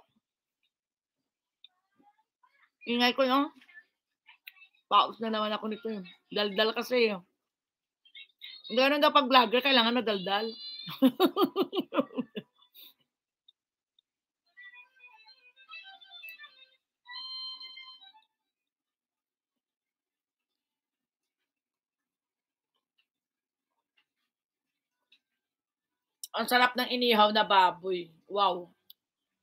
Ingay ko, no? Paus na naman ako nito. Daldal kasi, yun. Ganoon daw pag vlogger, kailangan madaldal. Ang sarap ng inihaw na baboy. Wow.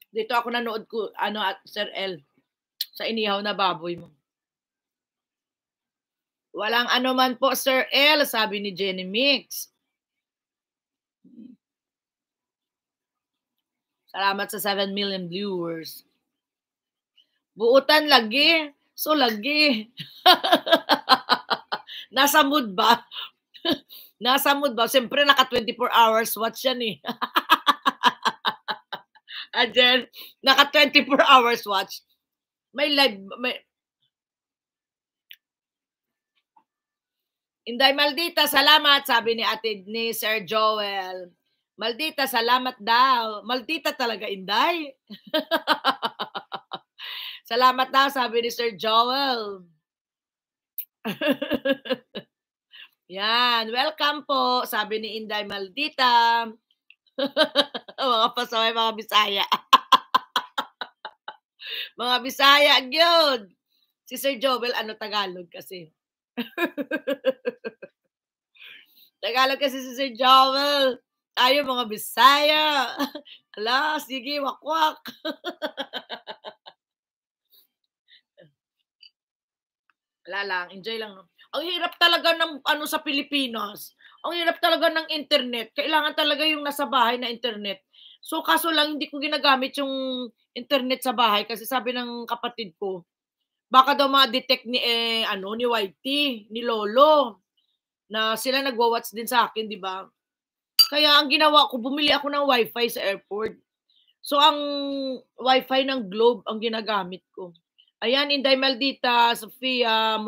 Dito ako nanood ko, ano, at Sir L. Sa inihaw na baboy mo. Walang ano man po, Sir L, sabi ni Jenny Mix. Salamat sa 7 million viewers. Buutan lagi. So lagi. Nasa mood ba? Nasa mood ba? Siyempre naka 24 hours watch yan eh. And then, naka 24 hours watch. May live, Inday Maldita, salamat, sabi ni ate ni Sir Joel. Maldita, salamat daw. Maldita talaga, Inday. Salamat daw, sabi ni Sir Joel. Yan, welcome po, sabi ni Inday Maldita. Mga pasaway, mga Bisaya. Mga Bisaya, yun. Si Sir Joel, ano Tagalog kasi. Tagalog kasi si Sir Joel. Tayo mga Bisaya. Ala, sige, wakwak. Wala lang, enjoy lang. No? Ang hirap talaga ng ano sa Pilipinas. Ang hirap talaga ng internet. Kailangan talaga yung nasa bahay na internet. So kaso lang hindi ko ginagamit yung internet sa bahay kasi sabi ng kapatid ko, baka daw ma-detect ni ni YT, ni Lolo na sila nagwa-watch din sa akin, di ba? Kaya ang ginawa ko, bumili ako ng wifi sa airport. So, ang wifi ng Globe ang ginagamit ko. Ayan, Inday Maldita, Sofia,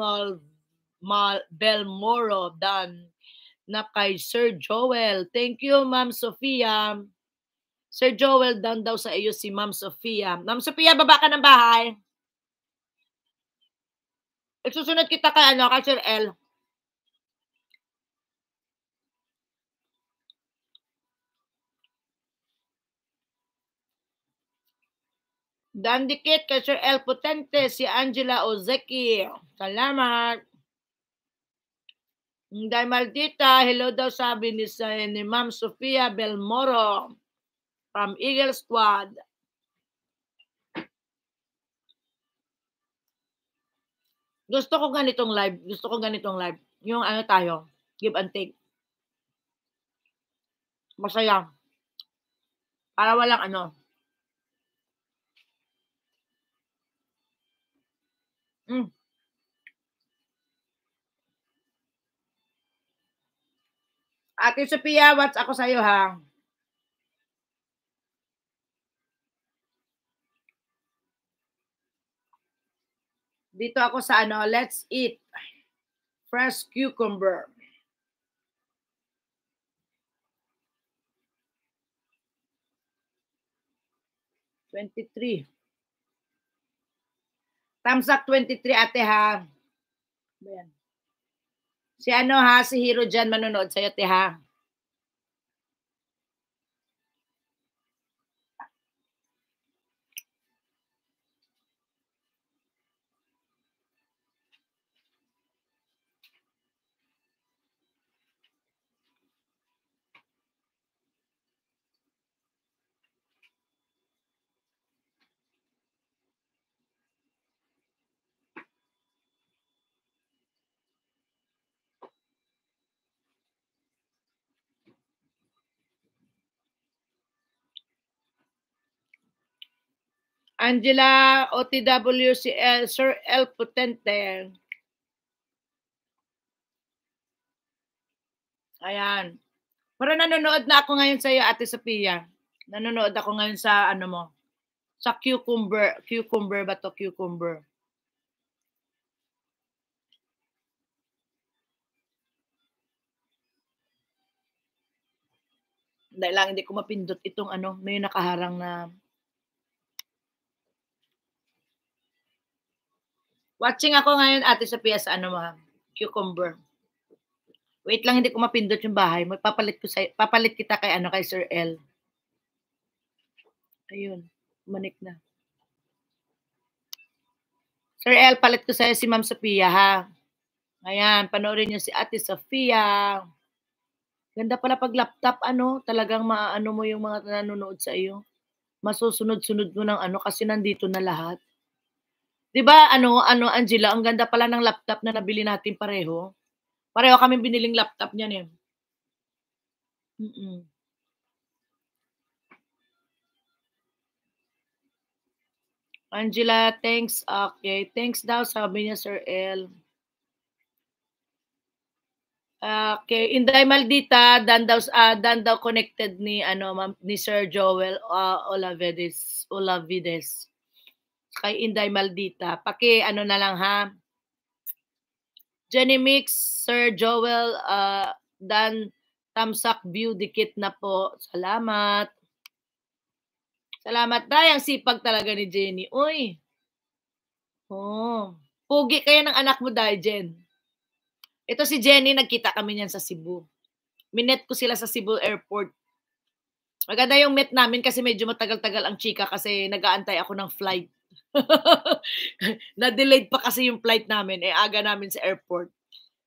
Belmoro, Dan, na kay Sir Joel. Thank you, Ma'am Sofia. Sir Joel, dan daw sa iyo si Ma'am Sofia. Ma'am Sofia, baba ka ng bahay. Isusunod kita kay Sir L. Dan dikit kay Sir L. Potente, si Angela Ozeki. Salamat. Inday Maldita, hello daw sabi ni Ma'am Sofia Belmoro from Eagle Squad. Gusto ko ganitong live. Yung tayo, give and take. Masaya. Para walang Ate Sophia, what's ako sa'yo, ha? Dito ako sa let's eat. Fresh cucumber. $23. Thumbs up 23, ate, ha? Ayan. Si si Hero dyan manonood sa'yo, ate, ha? Angela, OTW, si Sir L. Potente. Ayan. Pero nanonood na ako ngayon sa iyo, Ate Sophia. Nanonood ako ngayon sa mo. Sa cucumber. Cucumber ba to? Cucumber. Dahil lang hindi ko mapindot itong may nakaharang na. Watching ako ngayon, Ate Sophia, sa cucumber. Wait lang, hindi ko mapindot yung bahay. Papalit kita kay kay Sir L. Ayun, manik na. Sir L, palit ko sa'yo si Ma'am Sophia, ha? Ayan, panoorin niyo si Ate Sophia. Ganda pala pag laptop, talagang maano mo yung mga nanonood sa iyo. Masusunod-sunod mo ng kasi nandito na lahat. 'Di ba Angela, ang ganda pala ng laptop na nabili natin pareho. Pareho kami biniling laptop niyan, eh. Angela, thanks. Okay, thanks daw sabi niya Sir L. Okay, Inday Maldita, dan daw connected ni ni Sir Joel Olavides. Kay Inday Maldita. Na lang, ha. Jenny Mix, Sir Joel, Dan Tamsak View, dikit na po. Salamat. Salamat, Day. Ang sipag talaga ni Jenny. Uy. Oh. Pugi kaya ng anak mo, Day, Jen. Ito si Jenny, nagkita kami niyan sa Cebu. Minet ko sila sa Cebu Airport. Maganda yung met namin kasi medyo matagal-tagal ang chika kasi nag-aantay ako ng flight. Na-delayed pa kasi yung flight namin. Aga namin sa airport.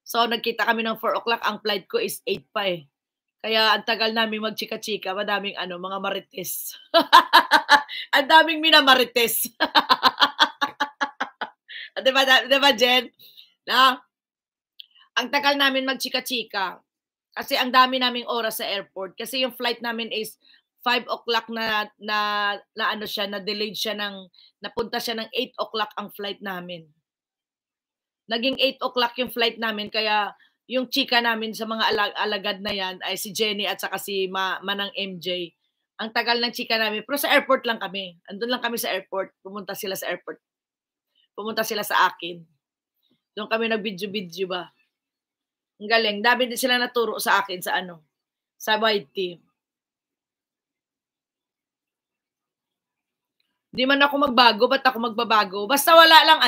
So, nagkita kami ng 4 o'clock. Ang flight ko is 8 pa, eh. Kaya, ang tagal namin magchika-chika. Madaming, mga marites. Ang daming minamarites. Diba, Jen? Na? Ang tagal namin magchika-chika. Kasi ang dami naming oras sa airport. Kasi yung flight namin is 5 o'clock na delayed siya napunta siya ng 8 o'clock ang flight namin. Naging 8 o'clock yung flight namin, kaya yung chika namin sa mga alagad na yan ay si Jenny at saka si Manang MJ. Ang tagal ng chika namin. Pero sa airport lang kami. Andun lang kami sa airport. Pumunta sila sa airport. Pumunta sila sa akin. Doon kami nag-video-video ba. Ang galing. Dami din sila naturo sa akin sa sa YT. Di man ako magbago. Ba't ako magbabago? Basta wala lang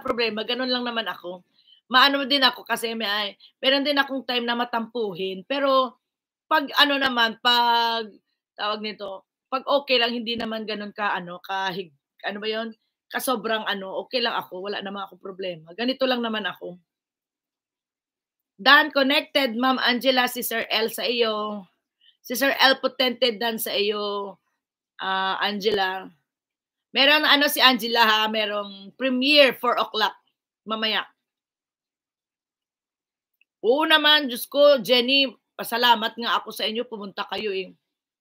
problema. Ganun lang naman ako. Maano din ako kasi meron din akong time na matampuhin. Pero pag pag tawag nito, pag okay lang, hindi naman ganun kasobrang okay lang ako, wala naman akong problema. Ganito lang naman ako. Dan connected, Ma'am Angela, si Sir L sa iyo. Si Sir L Potente Dan sa iyo, Angela. Meron si Angela ha, merong premiere 4 o'clock mamaya. Oo naman, Diyos ko, Jenny, pasalamat nga ako sa inyo, pumunta kayo eh.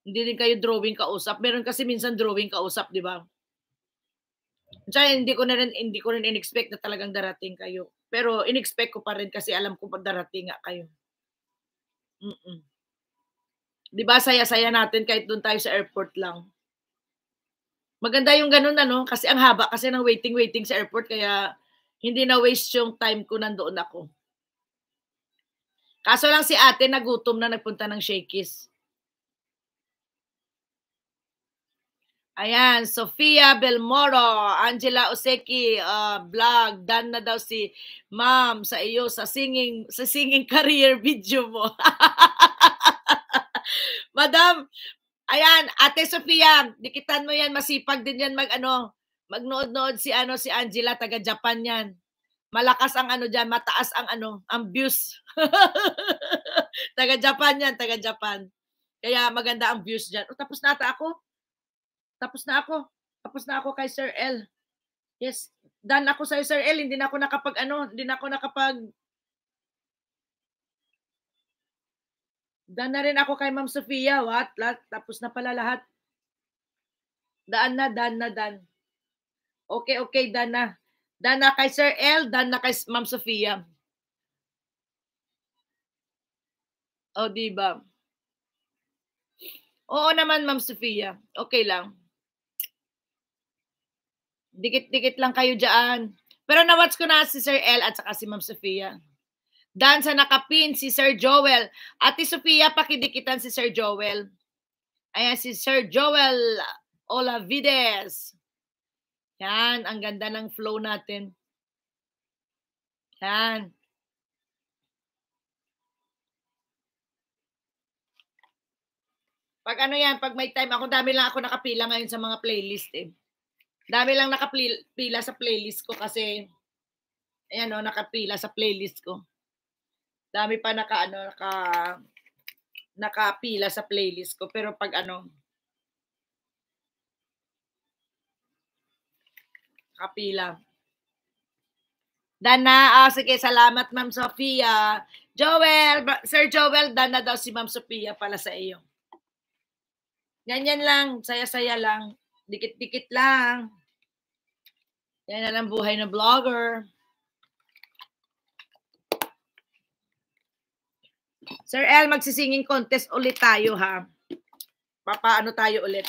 Hindi din kayo drawing kausap. Meron kasi minsan drawing kausap, di ba? Tsaka hindi ko rin in-expect na talagang darating kayo. Pero in-expect ko pa rin kasi alam ko pa darating nga kayo. Di ba, saya-saya natin kahit doon tayo sa airport lang. Maganda yung ganun kasi ang haba kasi ng waiting sa airport kaya hindi na waste yung time ko nandoon ako. Kaso lang si ate nagutom na nagpunta ng Shakey's. Ayan, Sofia Belmoro, Angela Oseki, vlog, done na daw si Ma'am sa iyo sa singing career video mo. Madam, ayan, Ate Sofia, dikitan mo yan, masipag din yan magnood-nood si Angela, taga Japan yan. Malakas ang diyan, mataas ang ang views. Taga Japan yan, taga Japan. Kaya maganda ang views diyan. Tapos na ako. Tapos na ako kay Sir L. Yes, done ako sa Sir L, hindi na ako nakapag Done na rin ako kay Ma'am Sofia, tapos na pala lahat. Done na. Okay, done na. Done na kay Sir L, done na kay Ma'am Sofia. O, diba? Oo naman, Ma'am Sofia. Okay lang. Dikit-dikit lang kayo dyan. Pero na-watch ko na si Sir L at saka si Ma'am Sofia. Dan sa nakapin si Sir Joel. Ate Sofia, pakidikitan si Sir Joel. Ayan, si Sir Joel Olavides. Yan, ang ganda ng flow natin. Yan. Pag pag may time ako, dami lang ako nakapila ngayon sa mga playlist eh. Dami lang nakapila sa playlist ko kasi ayan nakapila sa playlist ko. Dami pa nakapila sa playlist ko pero pag nakapila. Dana, sige, salamat Ma'am Sofia. Joel, Sir Joel, dana daw si Ma'am Sofia pala sa iyo. Yan lang, saya-saya lang. Dikit-dikit lang. Yan na lang buhay na vlogger. Sir L, magsisinging contest ulit tayo ha. Papaano tayo ulit?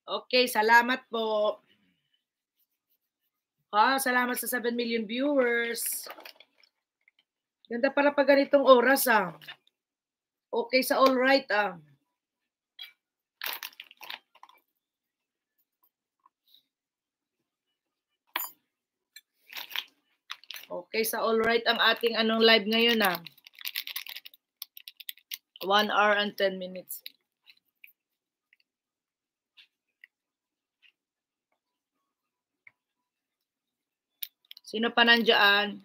Okay, salamat po. Salamat sa 7 million viewers. Ganda pala pag ganitong oras Okay sa all right Okay sa all right ang ating live ngayon 1 hour and 10 minutes. Sino pa nandiyan?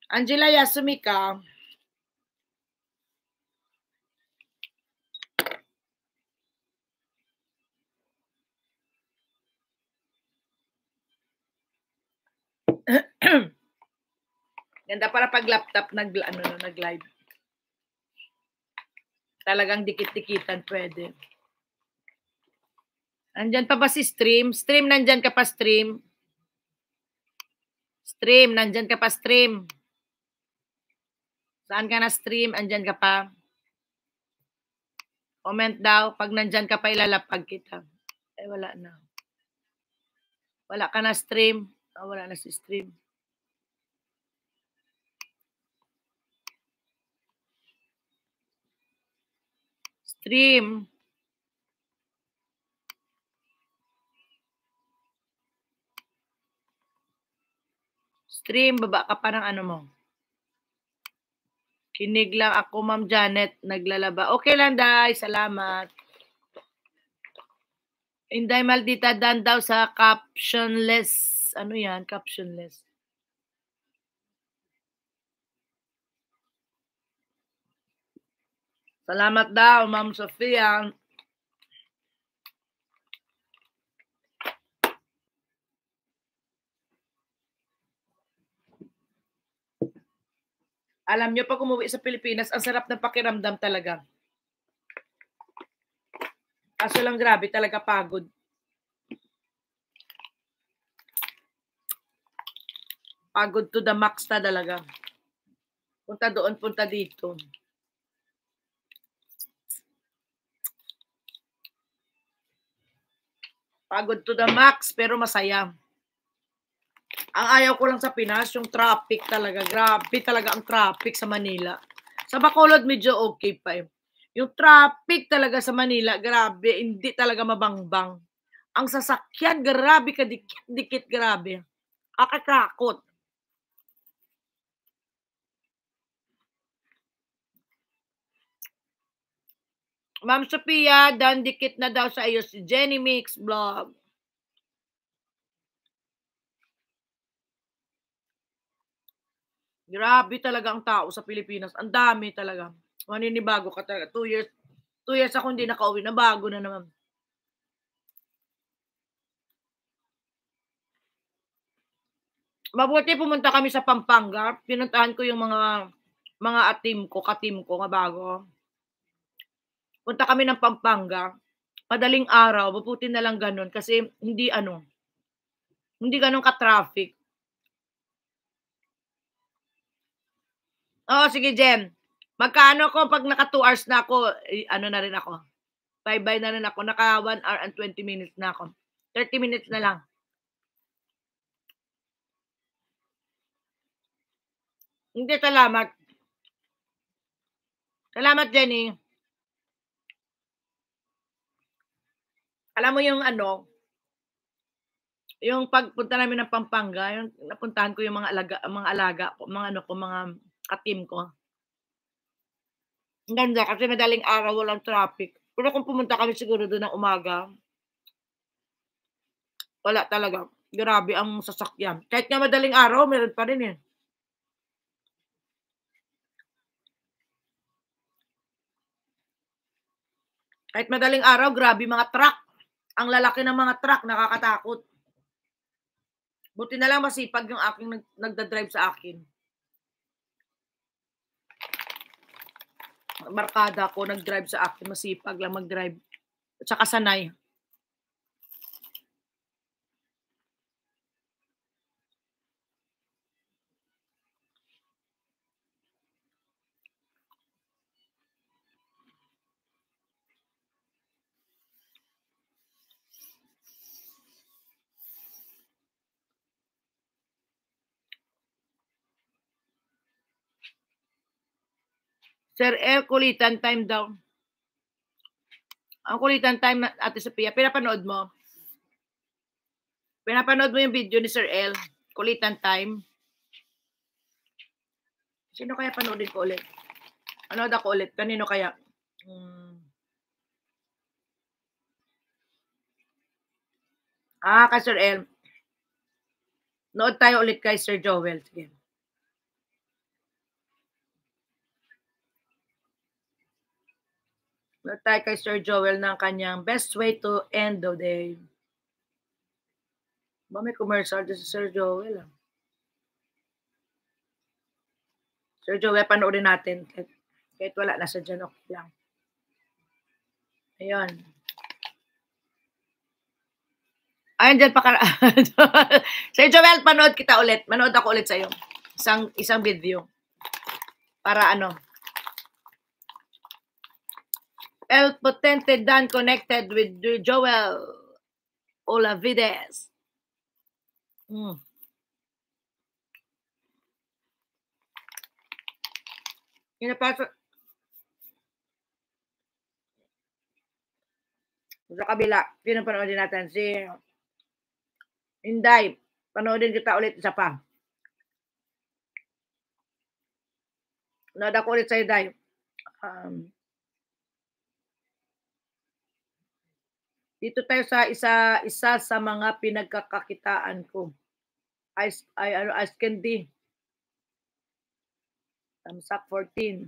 Angela Yasumika. Ganda para pag laptop nag-live. Talagang dikit-dikitan pwede. Andyan pa ba si Stream? Stream, nandyan ka pa, Stream? Stream, nandyan ka pa, Stream? Saan ka na, Stream? Andyan ka pa? Comment daw. Pag nandyan ka pa, ilalapag kita. Eh, wala na. Wala ka na, Stream. Oh, wala na si Stream. Stream. Stream, baba ka pa ng ano mo. Kinig lang ako, Ma'am Janet, naglalaba. Okay lang, Day. Salamat. Inday Maldita Dan daw sa captionless. Ano yan? Captionless. Salamat daw, Ma'am Sofia. Alam nyo, pag umuwi sa Pilipinas, ang sarap ng pakiramdam talaga. Kaso lang grabe talaga pagod. Pagod to the max na talaga. Punta doon, punta dito. Pagod to the max, pero masaya. Ang ayaw ko lang sa Pinas, yung traffic talaga. Grabe talaga ang traffic sa Manila. Sa Bacolod, medyo okay pa eh. Yung traffic talaga sa Manila, grabe, hindi talaga mabangbang. Ang sasakyan, grabe ka, dikit, grabe. Akatakot. Ma'am Sophia, dan dikit na daw sa iyo si Jenny Mix Vlog. Grabe talaga ang tao sa Pilipinas. Ang dami talaga. Maninibago ka talaga. 2 years ako hindi nakauwi. Nabago na naman. Mabuti pumunta kami sa Pampanga. Pinuntahan ko yung mga katim ko nga bago. Punta kami ng Pampanga. Madaling araw. Mabuti na lang ganun. Kasi hindi ganun ka-traffic. Oo, sige, Jem. Magkano ko pag naka 2 hours na ako, ano na rin ako. Bye-bye na rin ako. Naka 1 hour and 20 minutes na ako. 30 minutes na lang. Hindi, salamat. Salamat, Jenny. Alam mo yung yung pagpunta namin ng Pampanga, yung napuntahan ko yung mga alaga, mga ka-team ko. Ang ganda kasi madaling araw, walang traffic. Pero kung pumunta kami siguro doon ng umaga, wala talaga. Grabe ang sasakyan. Kahit nga madaling araw, meron pa rin eh. Kahit madaling araw, grabe mga truck. Ang lalaki ng mga truck, nakakatakot. Buti na lang masipag yung aking nagdadrive sa akin. Markada ko, nag-drive sa akin. Masipag lang mag-drive. At saka sanay. Sir kulitan time daw. Ang kulitan time, Ate Sophia, pinapanood mo? Pinapanood mo yung video ni Sir L? Kulitan time? Sino kaya panoodin ko ulit? Panood ako ulit. Kanino kaya? Kay Sir L. Nood tayo ulit kay Sir Joel. Sige. Nood tayo kay Sir Joel ng kanyang best way to end the day. Ba may commercial din si Sir Joel. Sir Joel, panoorin natin. Kahit wala na sa dyan, okay lang. Ayun. Ayun dyan pa Sir Joel, panood kita ulit. Manood ako ulit sa'yo. Isang video. Para ano. El Potente Dan connected with Joel Olavides. Yun na pa sa kabila, pinapanoodin natin si Inday. Panoodin kita ulit isa pa. Panood ako ulit sa Inday. Dito tayo sa isa sa mga pinagkakakitaan ko. Ice Candy. Thumbs up 14.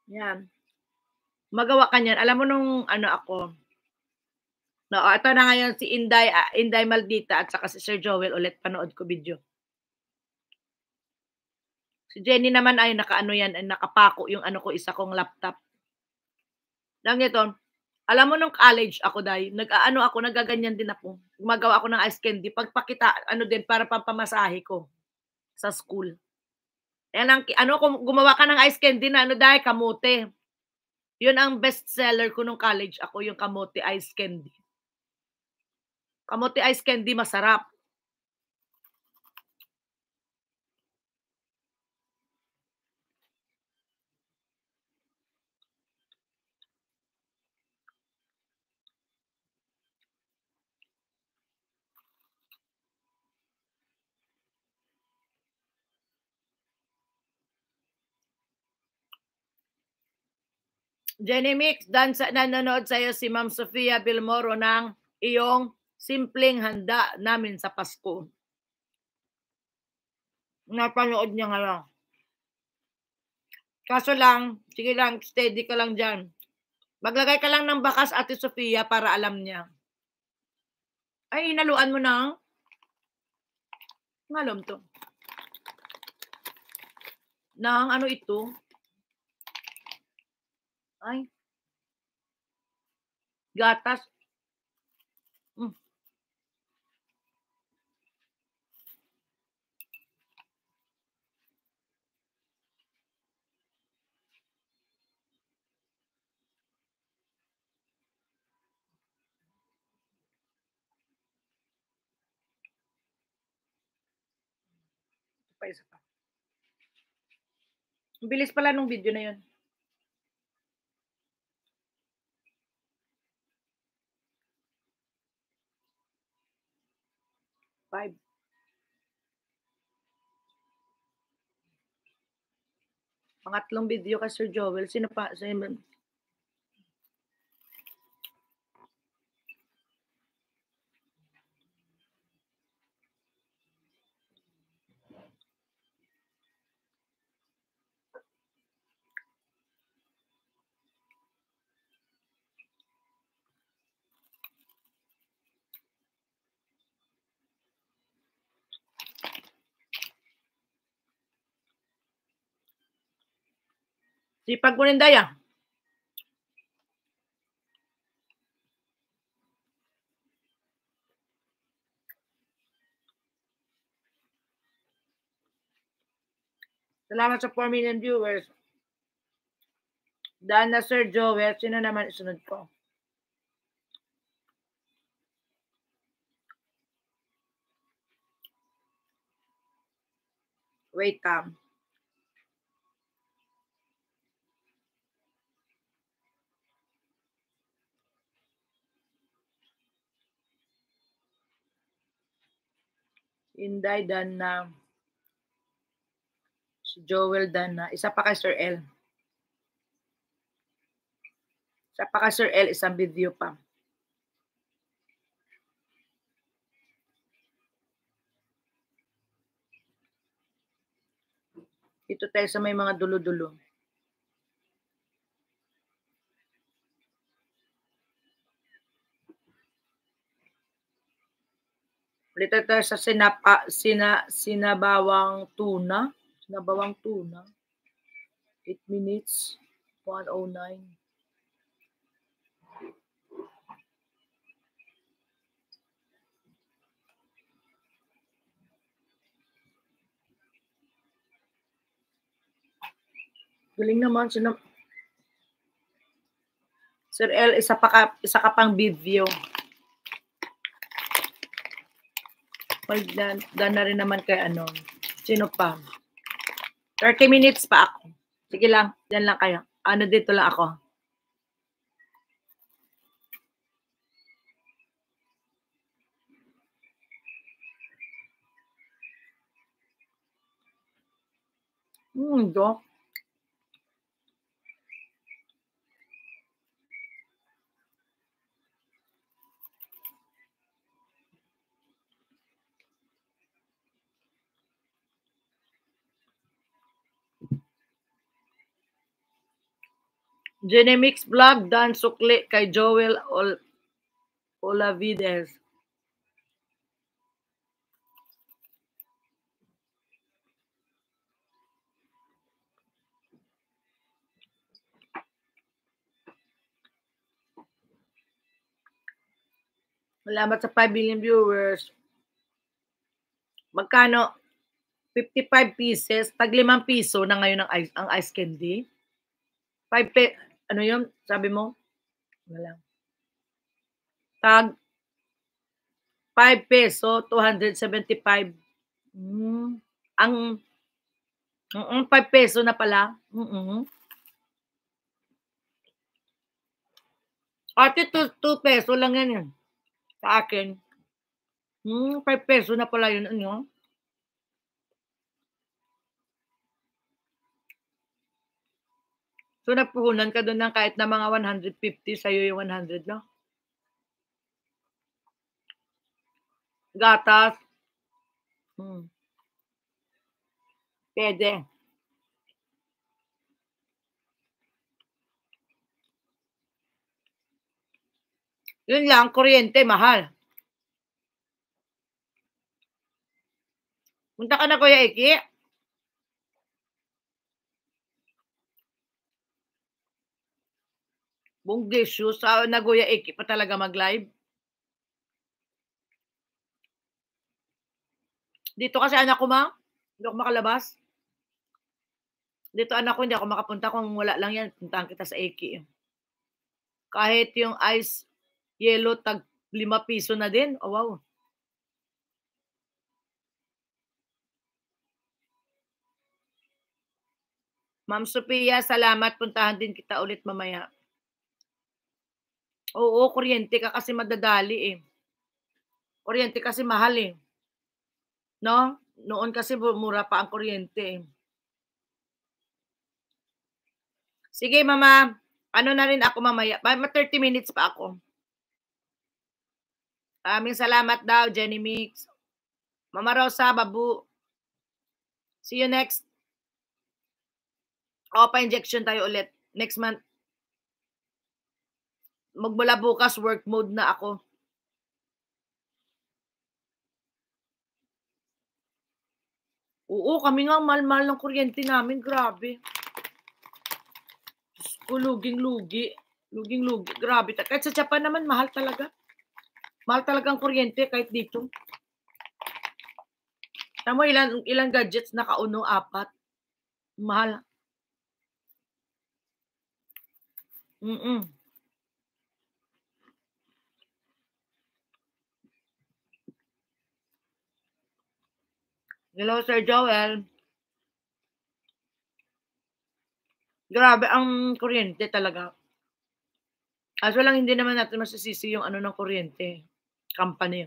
Yan. Magawa ka niyan. Alam mo nung ano ako. No, ito na ngayon si Inday Maldita at saka si Sir Joel ulit panood ko video. Si Jenny naman ay nakaano yan, nakapako yung ano ko, isa kong laptop. Lang ito, alam mo nung college ako nag-aano ako, nagaganyan din ako. Gumagawa ako ng ice candy. Pagpakita, ano din, para pampamasahe ko sa school. Yan ang, gumawa ka ng ice candy na kamote. Yun ang best seller ko nung college ako, yung kamote ice candy. Kamote ice candy, masarap. Jenny Mix, nanonood sa'yo si Ma'am Sofia Bilmoro ng iyong simpleng handa namin sa Pasko. Napanood niya ngayon. Kaso lang, sige lang, steady ka lang dyan. Maglagay ka lang ng bakas, Ate Sofia, para alam niya. Ay, hinaluan mo na. Ngalom to. Nang ano ito? Ay. Gatas. Isa pa. Ang bilis pala nung video na yun. Five. Pangatlong video ka, Sir Joel. Sino pa? Sipag mo rin, Daya. Salamat sa 4 million viewers. Dahil na Sir Joel, sino naman isunod ko? Wait, Inday dan na. Si Joel dan na. Isa pa kay Sir L. Isa pa kay Sir L, isang video pa. Dito tayo sa may mga dulo-dulo. Dito tayo sa sinabawang tuna. Sinabawang tuna. 8 minutes. 109. Galing naman. Sir L, isa ka pang video. Dan na rin naman kay ano. Sino pa? 30 minutes pa ako. Sige lang. Yan lang kayo. Ano dito lang ako. Dok. Genemix Vlog, Dan Sukli kay Joel Olavides. Salamat sa 5 million viewers. Magkano? 55 pieces. Tag 5 piso na ngayon ang ice candy. 5 ano yun? Sabi mo? Wala. Tag 5 peso, 275. Ang 5 peso na pala. Ate, 2 peso lang yan. Sa akin. 5 peso na pala yun. Ano? So, napuhunan ka doon ng kahit na mga 150, sa'yo yung 100, no? Gatas. Pwede. Yun lang, kuryente, mahal. Punta ka na, Kuya Iki. Bunglicious, sa Nagoya Iki pa talaga mag-live. Dito kasi anak ko, ma. Hindi ako makalabas. Dito anak ko, hindi ako makapunta. Kung wala lang yan, puntahan kita sa Iki. Kahit yung ice yellow, tag 5 piso na din. Oh, wow. Ma'am Sophia, salamat. Puntahan din kita ulit mamaya. Oo, kuryente ka kasi madadali eh. Kuryente kasi mahal eh. No? Noon kasi mura pa ang kuryente eh. Sige, mama. Ano na rin ako mamaya. 30 minutes pa ako. Maraming salamat daw, Jenny Mix. Mama Rosa, Babu. See you next. Pa-injection tayo ulit. Next month. Magmula bukas, work mode na ako. Oo, kami nga mahal-mahal ng kuryente namin. Grabe. Luging-lugi. Luging-lugi. Grabe. Kahit sa Japan naman, mahal talaga. Mahal talaga ang kuryente kahit dito. Tama, ilang gadgets nakauno? 4. Mahal. Hello, Sir Joel. Grabe ang kuryente talaga. Kaso lang hindi naman natin masisisi yung ano ng kuryente. Company.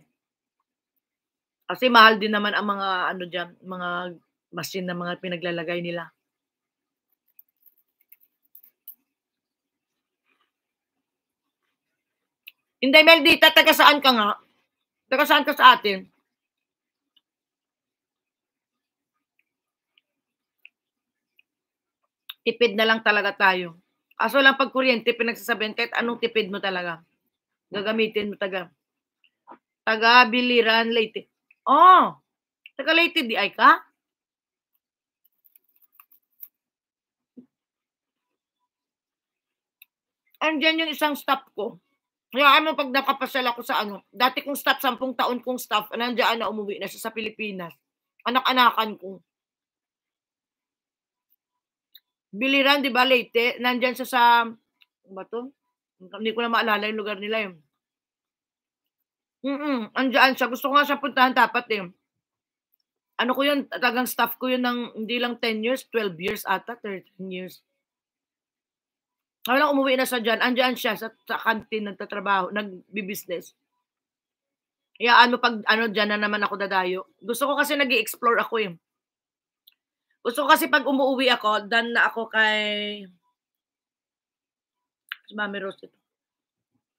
Kasi mahal din naman ang mga ano diyan, mga machine na mga pinaglalagay nila. Hindi, Meldita, taga saan ka nga? Taga saan ka sa atin? Tipid na lang talaga tayo. Kaso lang pag kuryente, pinagsasabihin kahit anong tipid mo talaga. Gagamitin mo taga Biliran, Leyte. Oh, taga Leyte di ay ka? Andiyan yung isang staff ko. Kaya ano pag nakapasal ako sa ano, dati kong staff, 10 taon kong staff, nandiyan na umuwi na siya sa Pilipinas. Anak-anakan ko. Biliran, di ba, Leyte? Nandyan siya sa, ano ba to? Hindi ko na maalala yung lugar nila yun. Andyan siya. Gusto ko nga siya puntahan dapat eh. Ano ko yun, talagang staff ko yun ng hindi lang 10 years, 12 years ata, 13 years. Walang umuwi na siya dyan. Andyan siya sa kantin, nagtatrabaho, nagbi-business. Kaya ano pag ano dyan na naman ako dadayo. Gusto ko kasi nag-i-explore ako eh. Gusto ko kasi pag umuwi ako, done na ako kay Mami Rose ito.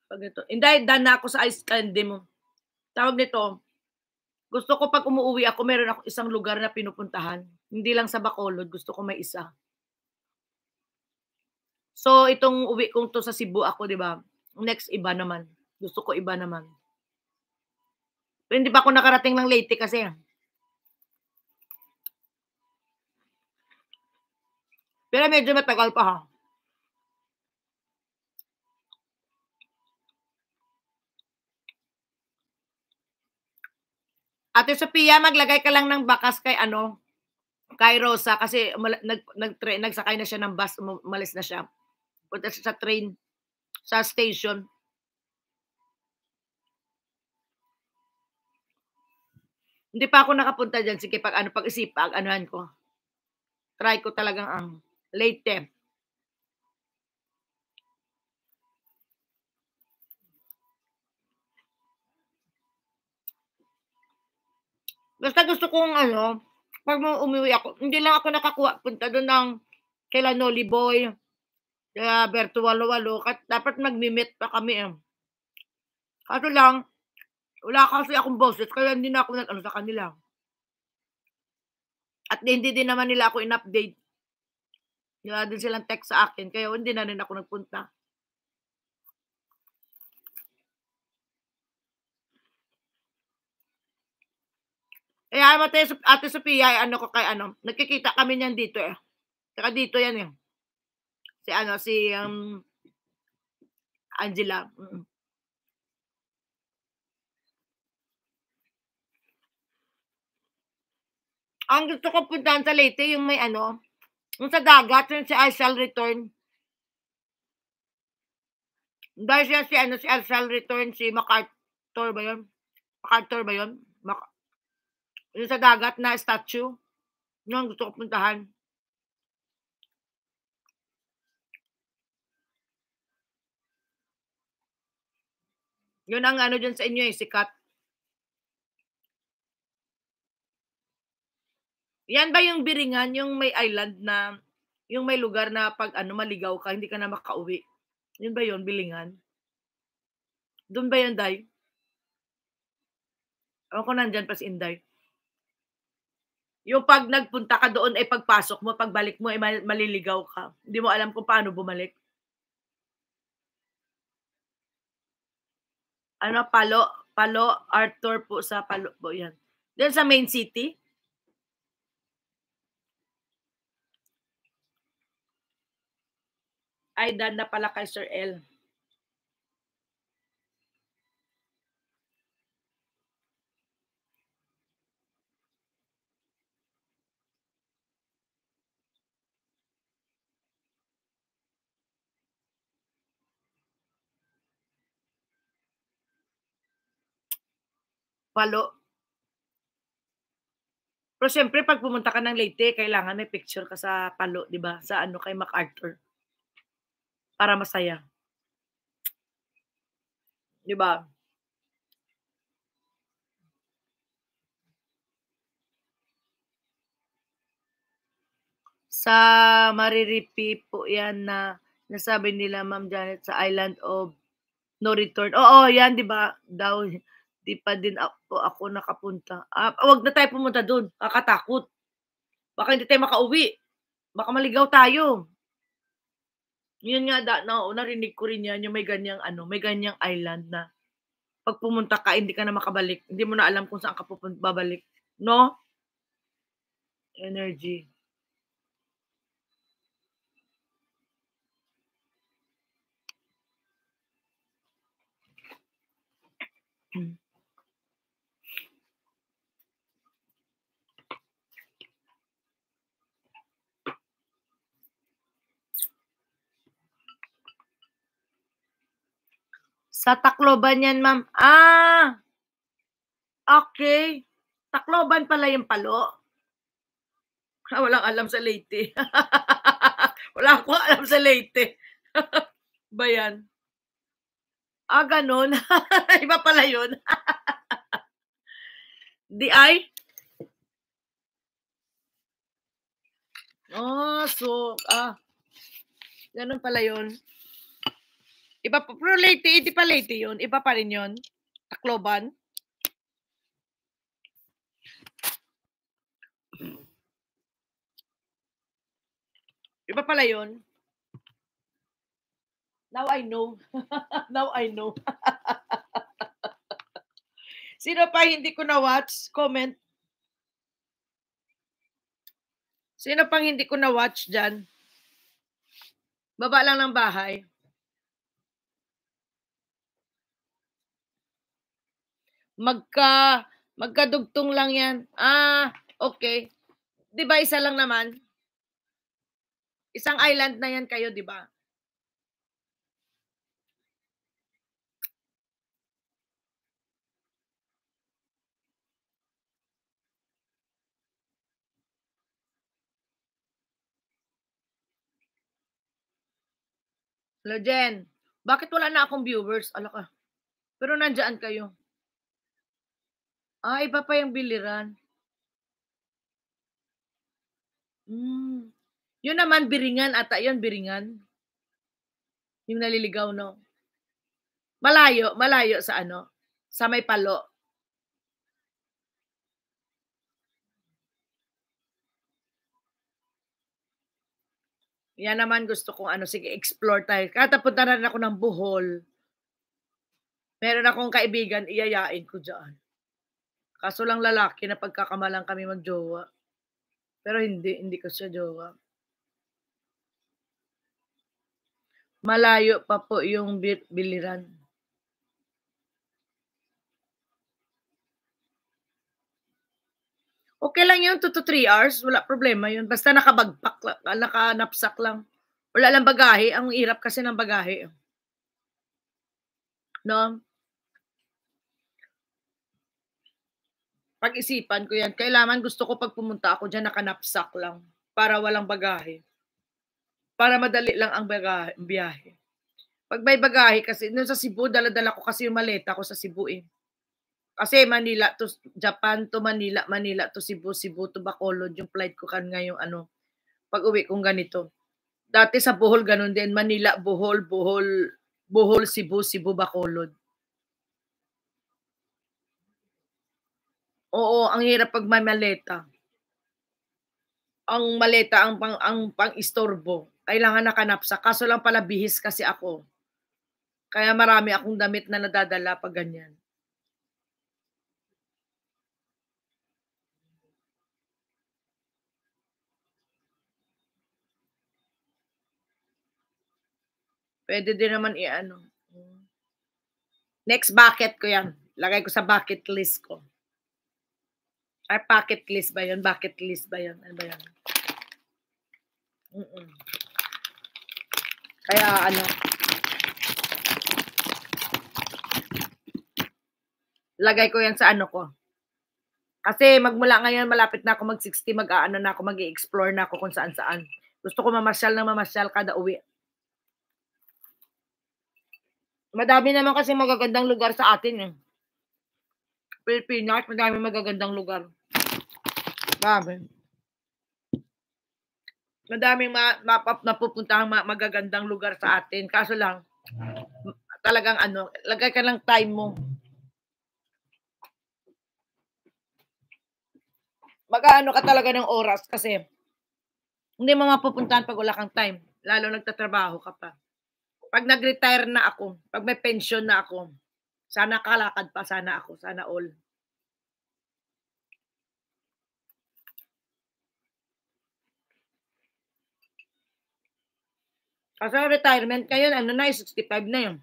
Pag ito. Hindi, done na ako sa ice candy mo. Tawag nito, gusto ko pag umuwi ako, meron ako isang lugar na pinupuntahan. Hindi lang sa Bacolod, gusto ko may isa. So, itong uwi kong to sa Cebu ako, di ba? Next, iba naman. Gusto ko iba naman. Pero hindi pa ako nakarating ng Leyte kasi. Pero medyo matagal pa ha. Ate Sophia, maglagay ka lang ng bakas kay ano, kay Rosa kasi nagsakay na siya ng bus, umalis na siya. Punta siya sa train, sa station. Hindi pa ako nakapunta dyan. Sige, pag-isipag, anuhan ko. Try ko talagang ang Leyte. Basta gusto kong ano, pag umuwi ako, hindi lang ako nakakuha, punta doon ng kila Noli Boy, kaya Berto Walo-Walo, dapat mag-meet pa kami eh. Kaso lang, wala kasi akong boses, kaya hindi na ako nag-ano sa kanila. At hindi din naman nila ako in-update. Wala din silang text sa akin, kaya hindi na rin ako nagpunta. Kaya Ate Sophia, ano ko kay ano, nagkikita kami niyan dito eh. Saka dito yan eh. Si Angela. Ang gusto ko puntahan sa Leyte, yung may ano, yung sa dagat, yung si I Shall Return. Dahil siya si I Shall Return, si MacArthur ba yun? MacArthur ba yun? Yung sa dagat na statue. Yun ang gusto ko puntahan. Yun ang ano dyan sa inyo eh, sikat. Yan ba yung Biringan, yung may island na, yung may lugar na pag ano maligaw ka, hindi ka na makauwi? Yun ba yun, Bilingan? Doon ba yun, Day? Ako nandyan pa si Inday. Yung pag nagpunta ka doon, ay pagpasok mo, pagbalik mo, ay maliligaw ka. Hindi mo alam kung paano bumalik. Ano, Palo, Arthur po sa Palo po yan. Diyan sa main city. Ay, dan na pala kay Sir L. Palo. Pero syempre, pag pumunta ka ng Leyte, kailangan may picture ka sa Palo, di ba? Sa ano, kay MacArthur. Para masaya. Di ba? Sa Mariripi po yan na nasabi nila Ma'am Janet sa Island of No Return. Oo, yan, di ba? Daw, di pa din ako nakapunta. Wag na tayo pumunta doon. Kakatakot. Baka hindi tayo makauwi. Baka maligaw tayo. Yun nga, narinig ko rin yan, yung may ganyang, may ganyang island na pag pumunta ka, hindi ka na makabalik. Hindi mo na alam kung saan ka babalik. No? Energy. Sa Tacloban yan, ma'am. Ah! Okay. Tacloban pala yung palo. Walang alam sa Leyte. Wala akong alam sa Leyte. Ba yan? Ah, ganun. Iba pala yun. Di ay? Oh, so, ganun pala yun. Iba pa, pero Leyte, hindi pa Leyte yun. Iba pa rin yun. Tacloban. Iba pala yun. Now I know. Now I know. Sino pa hindi ko na-watch? Comment. Sino pang hindi ko na-watch dyan? Baba lang ng bahay. Magkadugtong lang yan. Ah, okay. Di ba isa lang naman? Isang island na yan kayo, di ba? Hello, Jen. Bakit wala na akong viewers? Ala ka. Pero nandyan kayo. Ah, iba pa yung biliran. Yun naman, Biringan. Ata yun, Biringan. Yung naliligaw, no? Malayo sa ano? Sa may palo. Yan naman gusto kong ano, sige, explore tayo. Katapunta na rin ako ng Bohol. Meron akong kaibigan, iyayain ko dyan. Kaso lang lalaki na pagkakamalang kami magjowa. Pero hindi ko siya jowa. Malayo pa po yung biliran. Okay lang yun, 2 to 3 hours. Wala problema yun. Basta nakabagpak, nakanapsak lang. Wala lang bagahe. Ang hirap kasi ng bagahe. No? Pag-isipan ko yan. Kailangan gusto ko pag pumunta ako dyan, nakanapsak lang. Para walang bagahe. Para madali lang ang biyahe. Pag may bagahe kasi, sa Cebu, dala-dala ko kasi yung maleta ko sa Cebu eh. Kasi Manila to Japan to Manila, Manila to Cebu, Cebu to Bacolod yung flight ko kan ngayong ano, pag-uwi kong ganito. Dati sa Bohol ganun din, Manila, Bohol, Cebu, Cebu, Bacolod. Oo, ang hirap pag may maleta. Ang maleta ang pang-istorbo. Kailangan nakanapsa. Kaso lang pala bihis kasi ako. Kaya marami akong damit na nadadala pag ganyan. Pwede din naman i-ano. Next bucket ko yan. Lagay ko sa bucket list ko. Ay, bucket list ba yun? Bucket list ba yun? Ano ba yun? Kaya ano, lagay ko yan sa ano ko. Kasi magmula ngayon, malapit na ako mag-60, mag-aano na ako, mag-i-explore na ako kung saan-saan. Gusto ko mamasyal kada uwi. Madami naman kasi magagandang lugar sa atin eh. Pilipinas, madami magagandang lugar. Madaming napupuntahang magagandang lugar sa atin. Kaso lang, talagang ano, lagay ka lang time mo. Mag-aano ka talaga ng oras kasi hindi mo mapupuntahan pag wala kang time. Lalo nagtatrabaho ka pa. Pag nag-retire na ako, pag may pension na ako, sana kalakad pa, sana ako, sana all. Kasi retirement kayo, ano na, 65 na yun.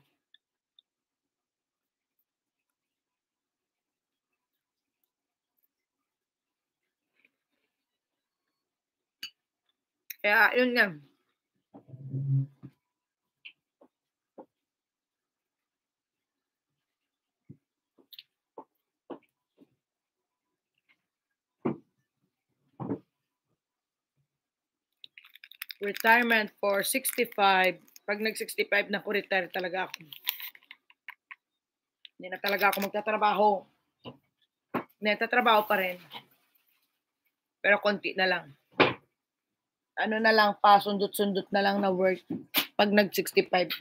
Kaya, yun yan. retirement for 65. Pag nag-65 na ko, retire talaga ako. Hindi na talaga ako magtatrabaho. Nagtatrabaho pa rin. Pero konti na lang. Ano na lang, pasundot-sundot na lang na work pag nag-65.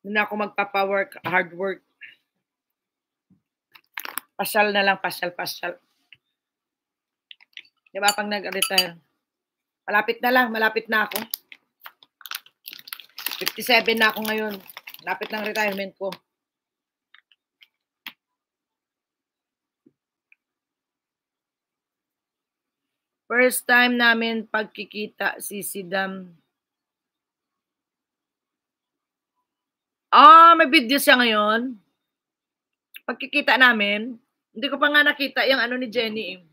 Hindi na ako magpapa-work, hard work. Pasyal na lang, pasyal. Diba pag nag-retire? Malapit na ako. 57 na ako ngayon. Malapit ng retirement ko. First time namin pagkikita si Sidam. May video siya ngayon. Pagkikita namin, hindi ko pa nga nakita yung ano ni Jenny.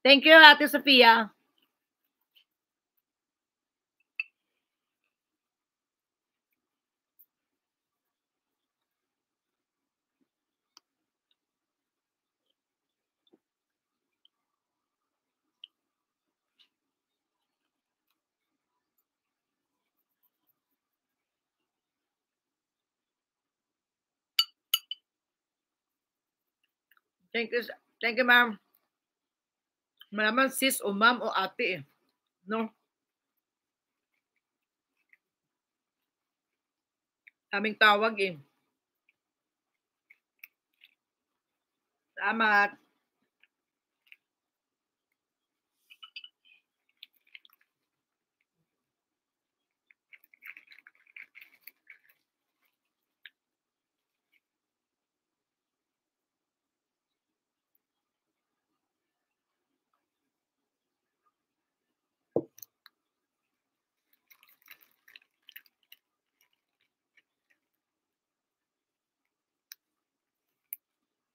Thank you, Ate Sophia. Thank you, ma'am. Malaman sis o ma'am o ate no? Aming tawag Salamat.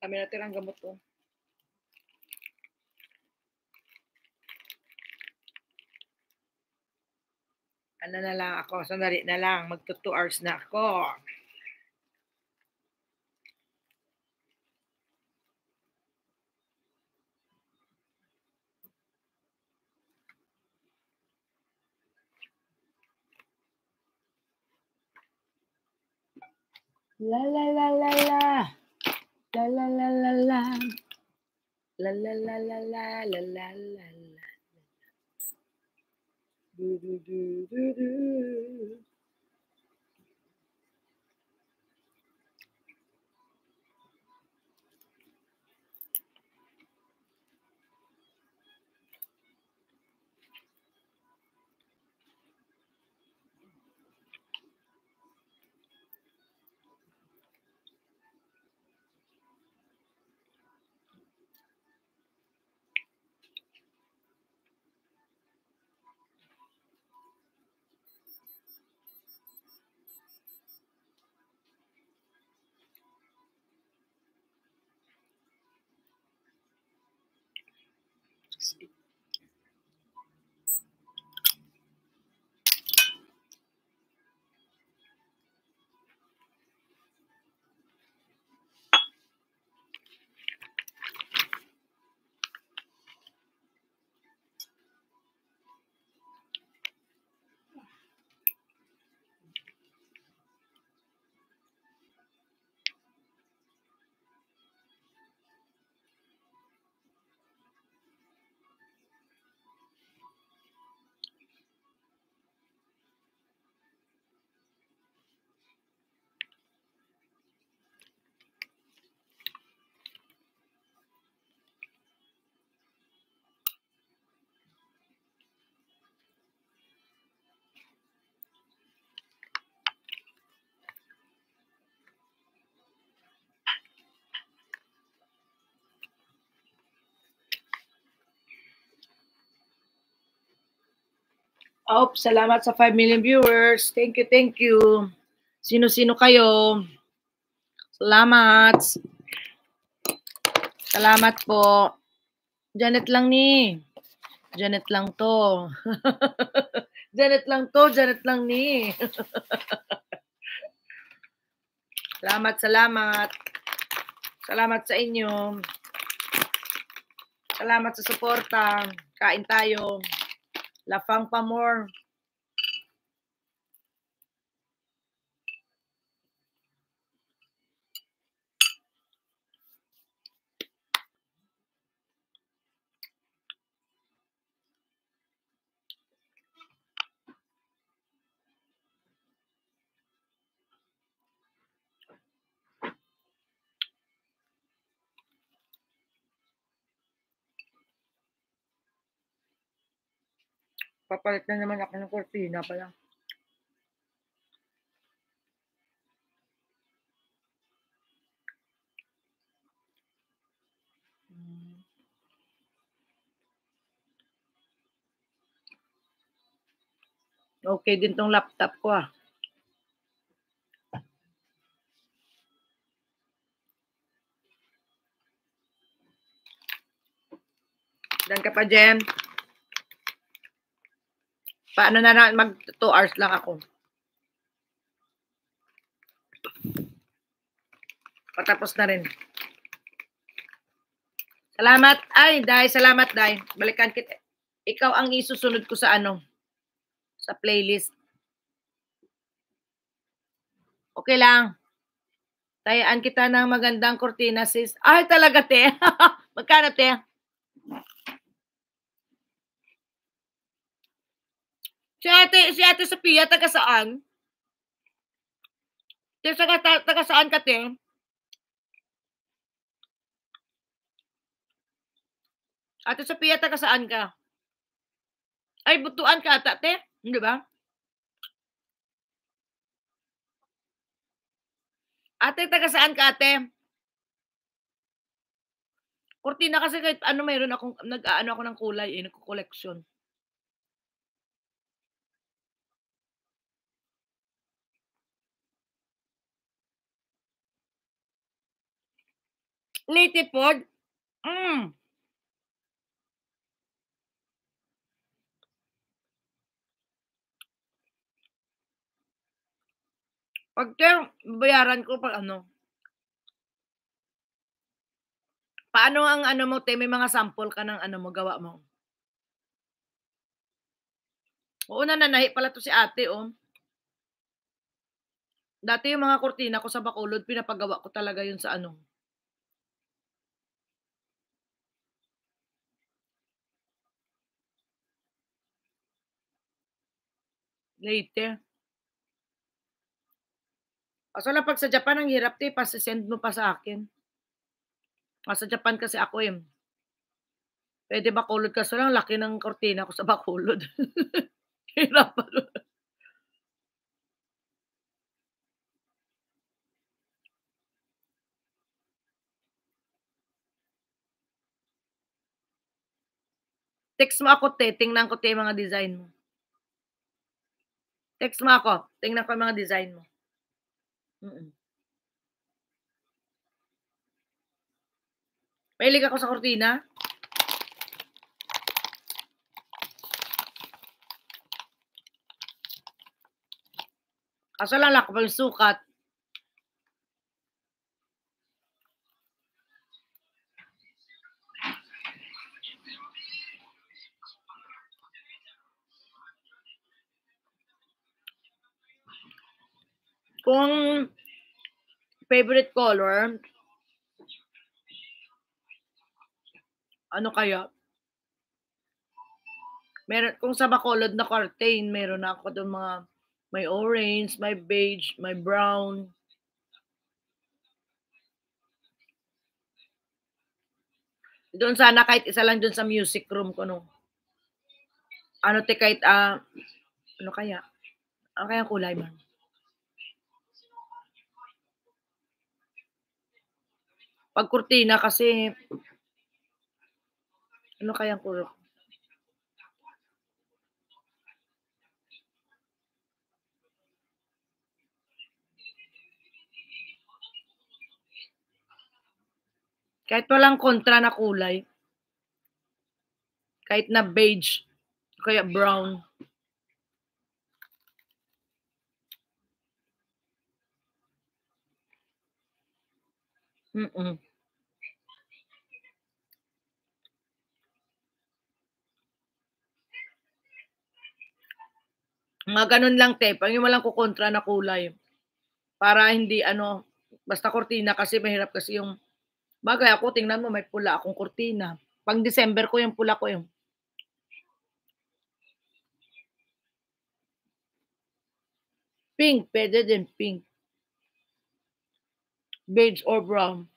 Kami natin ang gamot ko. Ano na lang ako, sandali na lang. Magto 2 hours na ako. La la la la la. La la la la la. La la la la la la la la la. Do do do do do. Salamat sa 5 million viewers. Thank you. Sino-sino kayo? Salamat. Salamat po. Janet lang ni. Janet lang to. Janet lang ni. Salamat. Salamat sa inyo. Salamat sa suporta. Kain tayo. Lafang pa more. Papalit na naman ako ng kurtina pala. Okay din tong laptop ko ah. Dan ka pa, Jem. Paano na mag 2 hours lang ako. Patapos na rin. Salamat. Ay, Day. Salamat, Day. Balikan kita. Ikaw ang isusunod ko sa ano? Sa playlist. Okay lang. Tayaan kita ng magandang kurtina, sis. Ay, talaga, te. Magkano, te? Si ate Sophia, taga saan? Taga saan ka, te? Ate Sophia, taga saan ka? Ay, Butuan ka ata, te? Hindi ba? Ate, taga saan ka, ate? Kurtina kasi kahit ano, mayroon akong, nag-aano ako ng kulay, nagko-collection. Native food? Pag bayaran ko pag ano. Paano ang ano mo, te? May mga sample ka ng ano mo, gawa mo. Oo, nananahi pala to si ate, oh. Dati yung mga kurtina ko sa Bacolod, pinapagawa ko talaga yun sa ano. Later. Kaso lang pag sa Japan, ang hirap, te. Pasisend mo pa sa akin. Sa Japan kasi ako, eh. Pwede Bacolod, kaso lang laki ng kurtina ko sa Bacolod. Hirap pa. Text mo ako, te. Tingnan ko, te, yung mga design mo. Text mo ako. Tingnan ko yung mga design mo. Mahilig ako sa kurtina. Kaso lang laki pa yung sukat. Kung favorite color, ano kaya? Meron, kung sa Bacolod na curtain, meron na ako doon mga, may orange, may beige, may brown. Doon sana kahit isa lang doon sa music room ko, no. Ano, te, kahit, ano kaya? Ano kaya kulay man? Pag kurtina kasi, ano kaya kulay? Kahit walang kontra na kulay. Kahit na beige, kaya brown. Mga ganun lang, te. Pag yung walang kukontra na kulay. Para hindi ano, basta kortina kasi mahirap kasi yung bagay ako, tingnan mo may pula akong kortina. Pang December ko yung pula ko yung. Pink, pwede din pink. Beige or brown.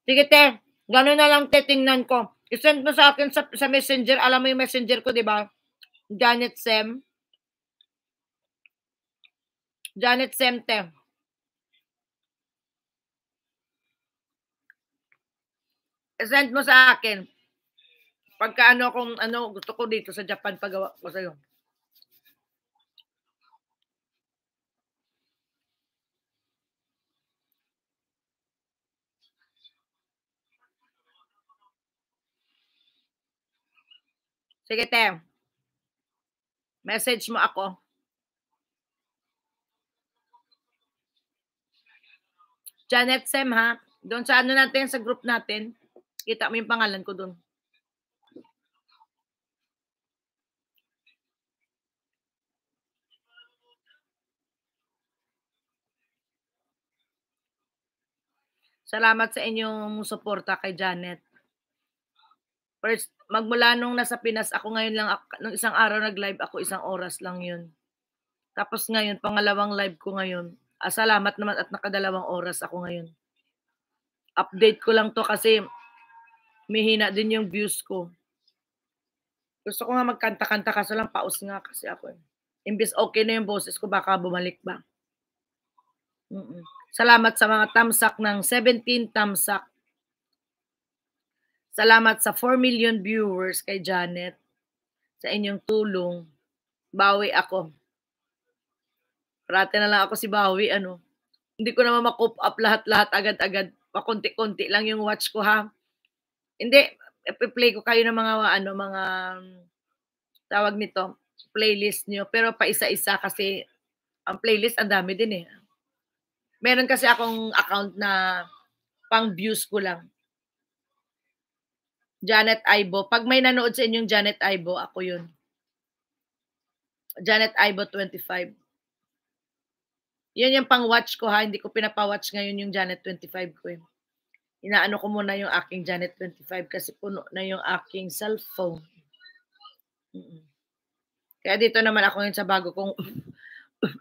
Sige, te. Gano'n na lang, te, tingnan ko. I-send mo sa akin sa messenger. Alam mo yung messenger ko, di ba? Janet Sem. Janet Sem, te. I-send mo sa akin. Pagka ano kung ano gusto ko dito sa Japan pagawa ko sa'yo. Sige, te. Message mo ako. Janet Sem, ha? Doon sa ano natin, sa group natin. Kita mo yung pangalan ko doon. Salamat sa inyong suporta kay Janet. First, magmula nung nasa Pinas ako ngayon lang, nung isang araw nag-live ako, 1 oras lang yun. Tapos ngayon, pangalawang live ko ngayon. Salamat naman at nakadalawang oras ako ngayon. Update ko lang to kasi mihina din yung views ko. Gusto ko nga magkanta-kanta kaso lang paus nga kasi ako. Imbis okay na yung boses ko, baka bumalik ba. Salamat sa mga tamsak ng 17 tamsak. Salamat sa 4 million viewers kay Janet. Sa inyong tulong. Bawi ako. Parati na lang ako si Bawi, ano. Hindi ko naman ma-cope up lahat-lahat agad-agad. Pakunti-kunti lang yung watch ko, ha. Hindi, i-play ko kayo ng mga, ano, mga, tawag nito, playlist nyo. Pero pa isa-isa kasi, ang playlist, ang dami din eh. Meron kasi akong account na pang views ko lang. Janet Aibo. Pag may nanood sa inyong Janet Aibo, ako yun. Janet Aibo 25. Yan yung pang-watch ko, ha. Hindi ko pinapa-watch ngayon yung Janet 25 ko. Inaano ko muna yung aking Janet 25 kasi puno na yung aking cellphone. Kaya dito naman ako ngayon sa bago kong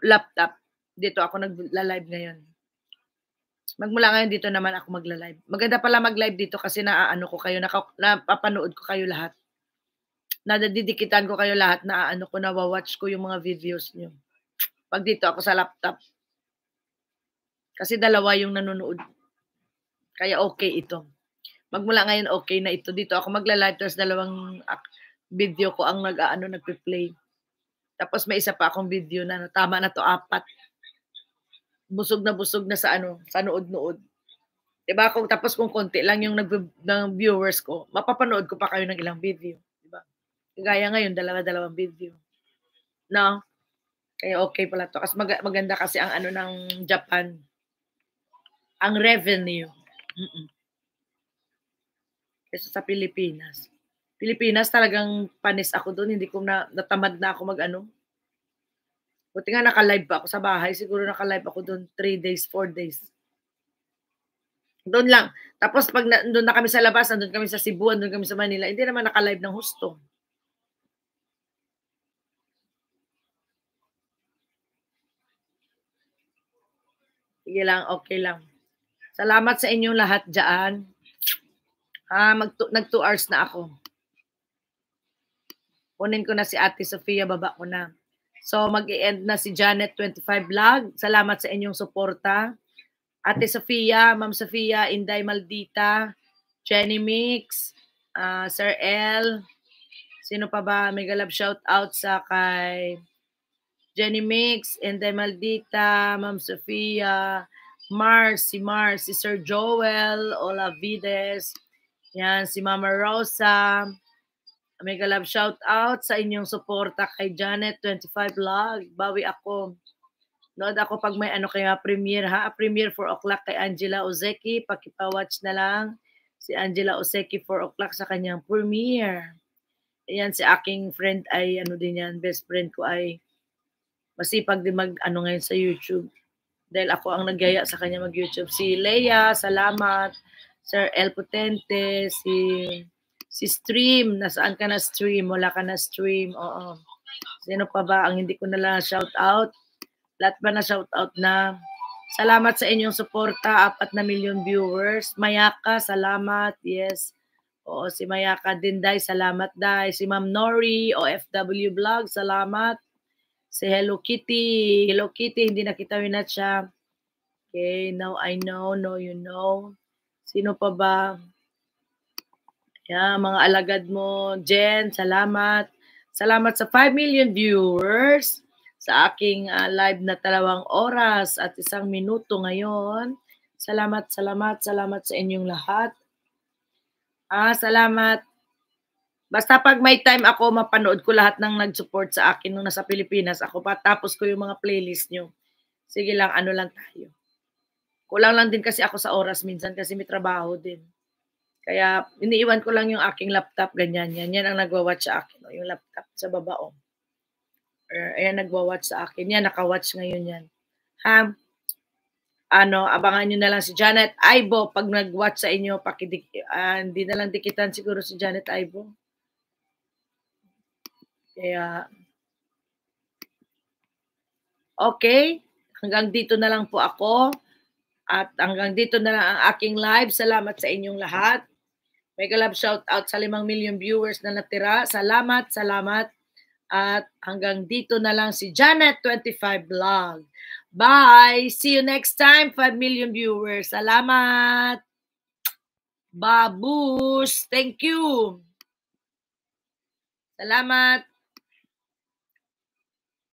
laptop. Dito ako nagla-live ngayon. Magmula ngayon dito naman ako magla-live. Maganda pala mag-live dito kasi naaano ko kayo, napapanood ko kayo lahat. Nadadidikitan ko kayo lahat, naaano ko, nawa-watch ko yung mga videos nyo. Pag dito ako sa laptop. Kasi dalawa yung nanonood. Kaya okay ito. Magmula ngayon okay na ito. Dito ako magla-live tapos dalawang video ko ang nagpe-play. Tapos may isa pa akong video na tama na to, 4. Busog na sa ano, sa nood-nood. Diba? Tapos kung konti lang yung ng viewers ko, mapapanood ko pa kayo ng ilang video. Diba? Gaya ngayon, dalawang video. No? Kaya okay pala to. Kasi maganda kasi ang ano ng Japan. Ang revenue. Kasi sa Pilipinas. Pilipinas talagang panis ako doon. Hindi ko natamad na ako mag-ano. Buti nga naka-live pa ako sa bahay. Siguro naka-live ako doon 3 days, 4 days. Doon lang. Tapos pag doon na kami sa labas, doon kami sa Cebu, doon kami sa Manila, hindi naman naka-live ng husto. Sige lang, okay lang. Salamat sa inyong lahat dyan. Nag 2 hours na ako. Kunin ko na si Ate Sofia, baba ko na. So, mag-i-end na si Janet 25 Vlog. Salamat sa inyong suporta. Ate Sofia, Ma'am Sofia, Inday Maldita, Jenny Mix, Sir L. Sino pa ba? Mega love shout out sa kay Jenny Mix, Inday Maldita, Ma'am Sofia, Mars, si Sir Joel, Olavides, yan, si Mama Rosa. Mega love shout out sa inyong suporta kay Janet 25 Vlog. Bawi ako. Nood ako pag may ano kaya premiere, ha? Premiere 4 o'clock kay Angela Ozeki. Pakipa-watch na lang si Angela Ozeki 4 o'clock sa kanyang premiere. Ayan, si aking friend ay, ano din yan, best friend ko ay masipag din mag-ano ngayon sa YouTube. Dahil ako ang nagyaya sa kanya mag-YouTube. Si Leia, salamat. Sir El Potente, si Stream, nasaan ka na Stream? Wala ka na Stream. Oo. Sino pa ba ang hindi ko na shout out? Lahat ba na shout out na? Salamat sa inyong suporta, 4 na million viewers. Mayaka, salamat. Yes. Oo, si Mayaka din, Day. Salamat, Day. Si Ma'am Nori, OFW Vlog, salamat. Si Hello Kitty. Hello Kitty, hindi na kita winat siya. Okay, now I know, no you know. Sino pa ba? Yeah, mga alagad mo. Jen, salamat. Salamat sa 5 million viewers sa aking live na 2 oras at 1 minuto ngayon. Salamat, salamat, salamat sa inyong lahat. Salamat. Basta pag may time ako, mapanood ko lahat ng nag-support sa akin nung nasa Pilipinas. Ako patapos ko yung mga playlist nyo. Sige lang, ano lang tayo. Kulang lang din kasi ako sa oras minsan kasi may trabaho din. Kaya iniiwan ko lang yung aking laptop, ganyan. Yan ang nagwa-watch sa akin. O, yung laptop sa baba. O. Ayan, nagwa-watch sa akin. Yan, naka-watch ngayon yan. Abangan nyo na lang si Janet Aibo. Pag nag-watch sa inyo, hindi na lang dikitan siguro si Janet Aibo. Kaya, okay. Hanggang dito na lang po ako. At hanggang dito na lang ang aking live. Salamat sa inyong lahat. Mega love shout out sa 5 million viewers na natira. Salamat, salamat. At hanggang dito na lang si Janet25 Vlog. Bye! See you next time, 5 million viewers. Salamat! Babush! Thank you! Salamat!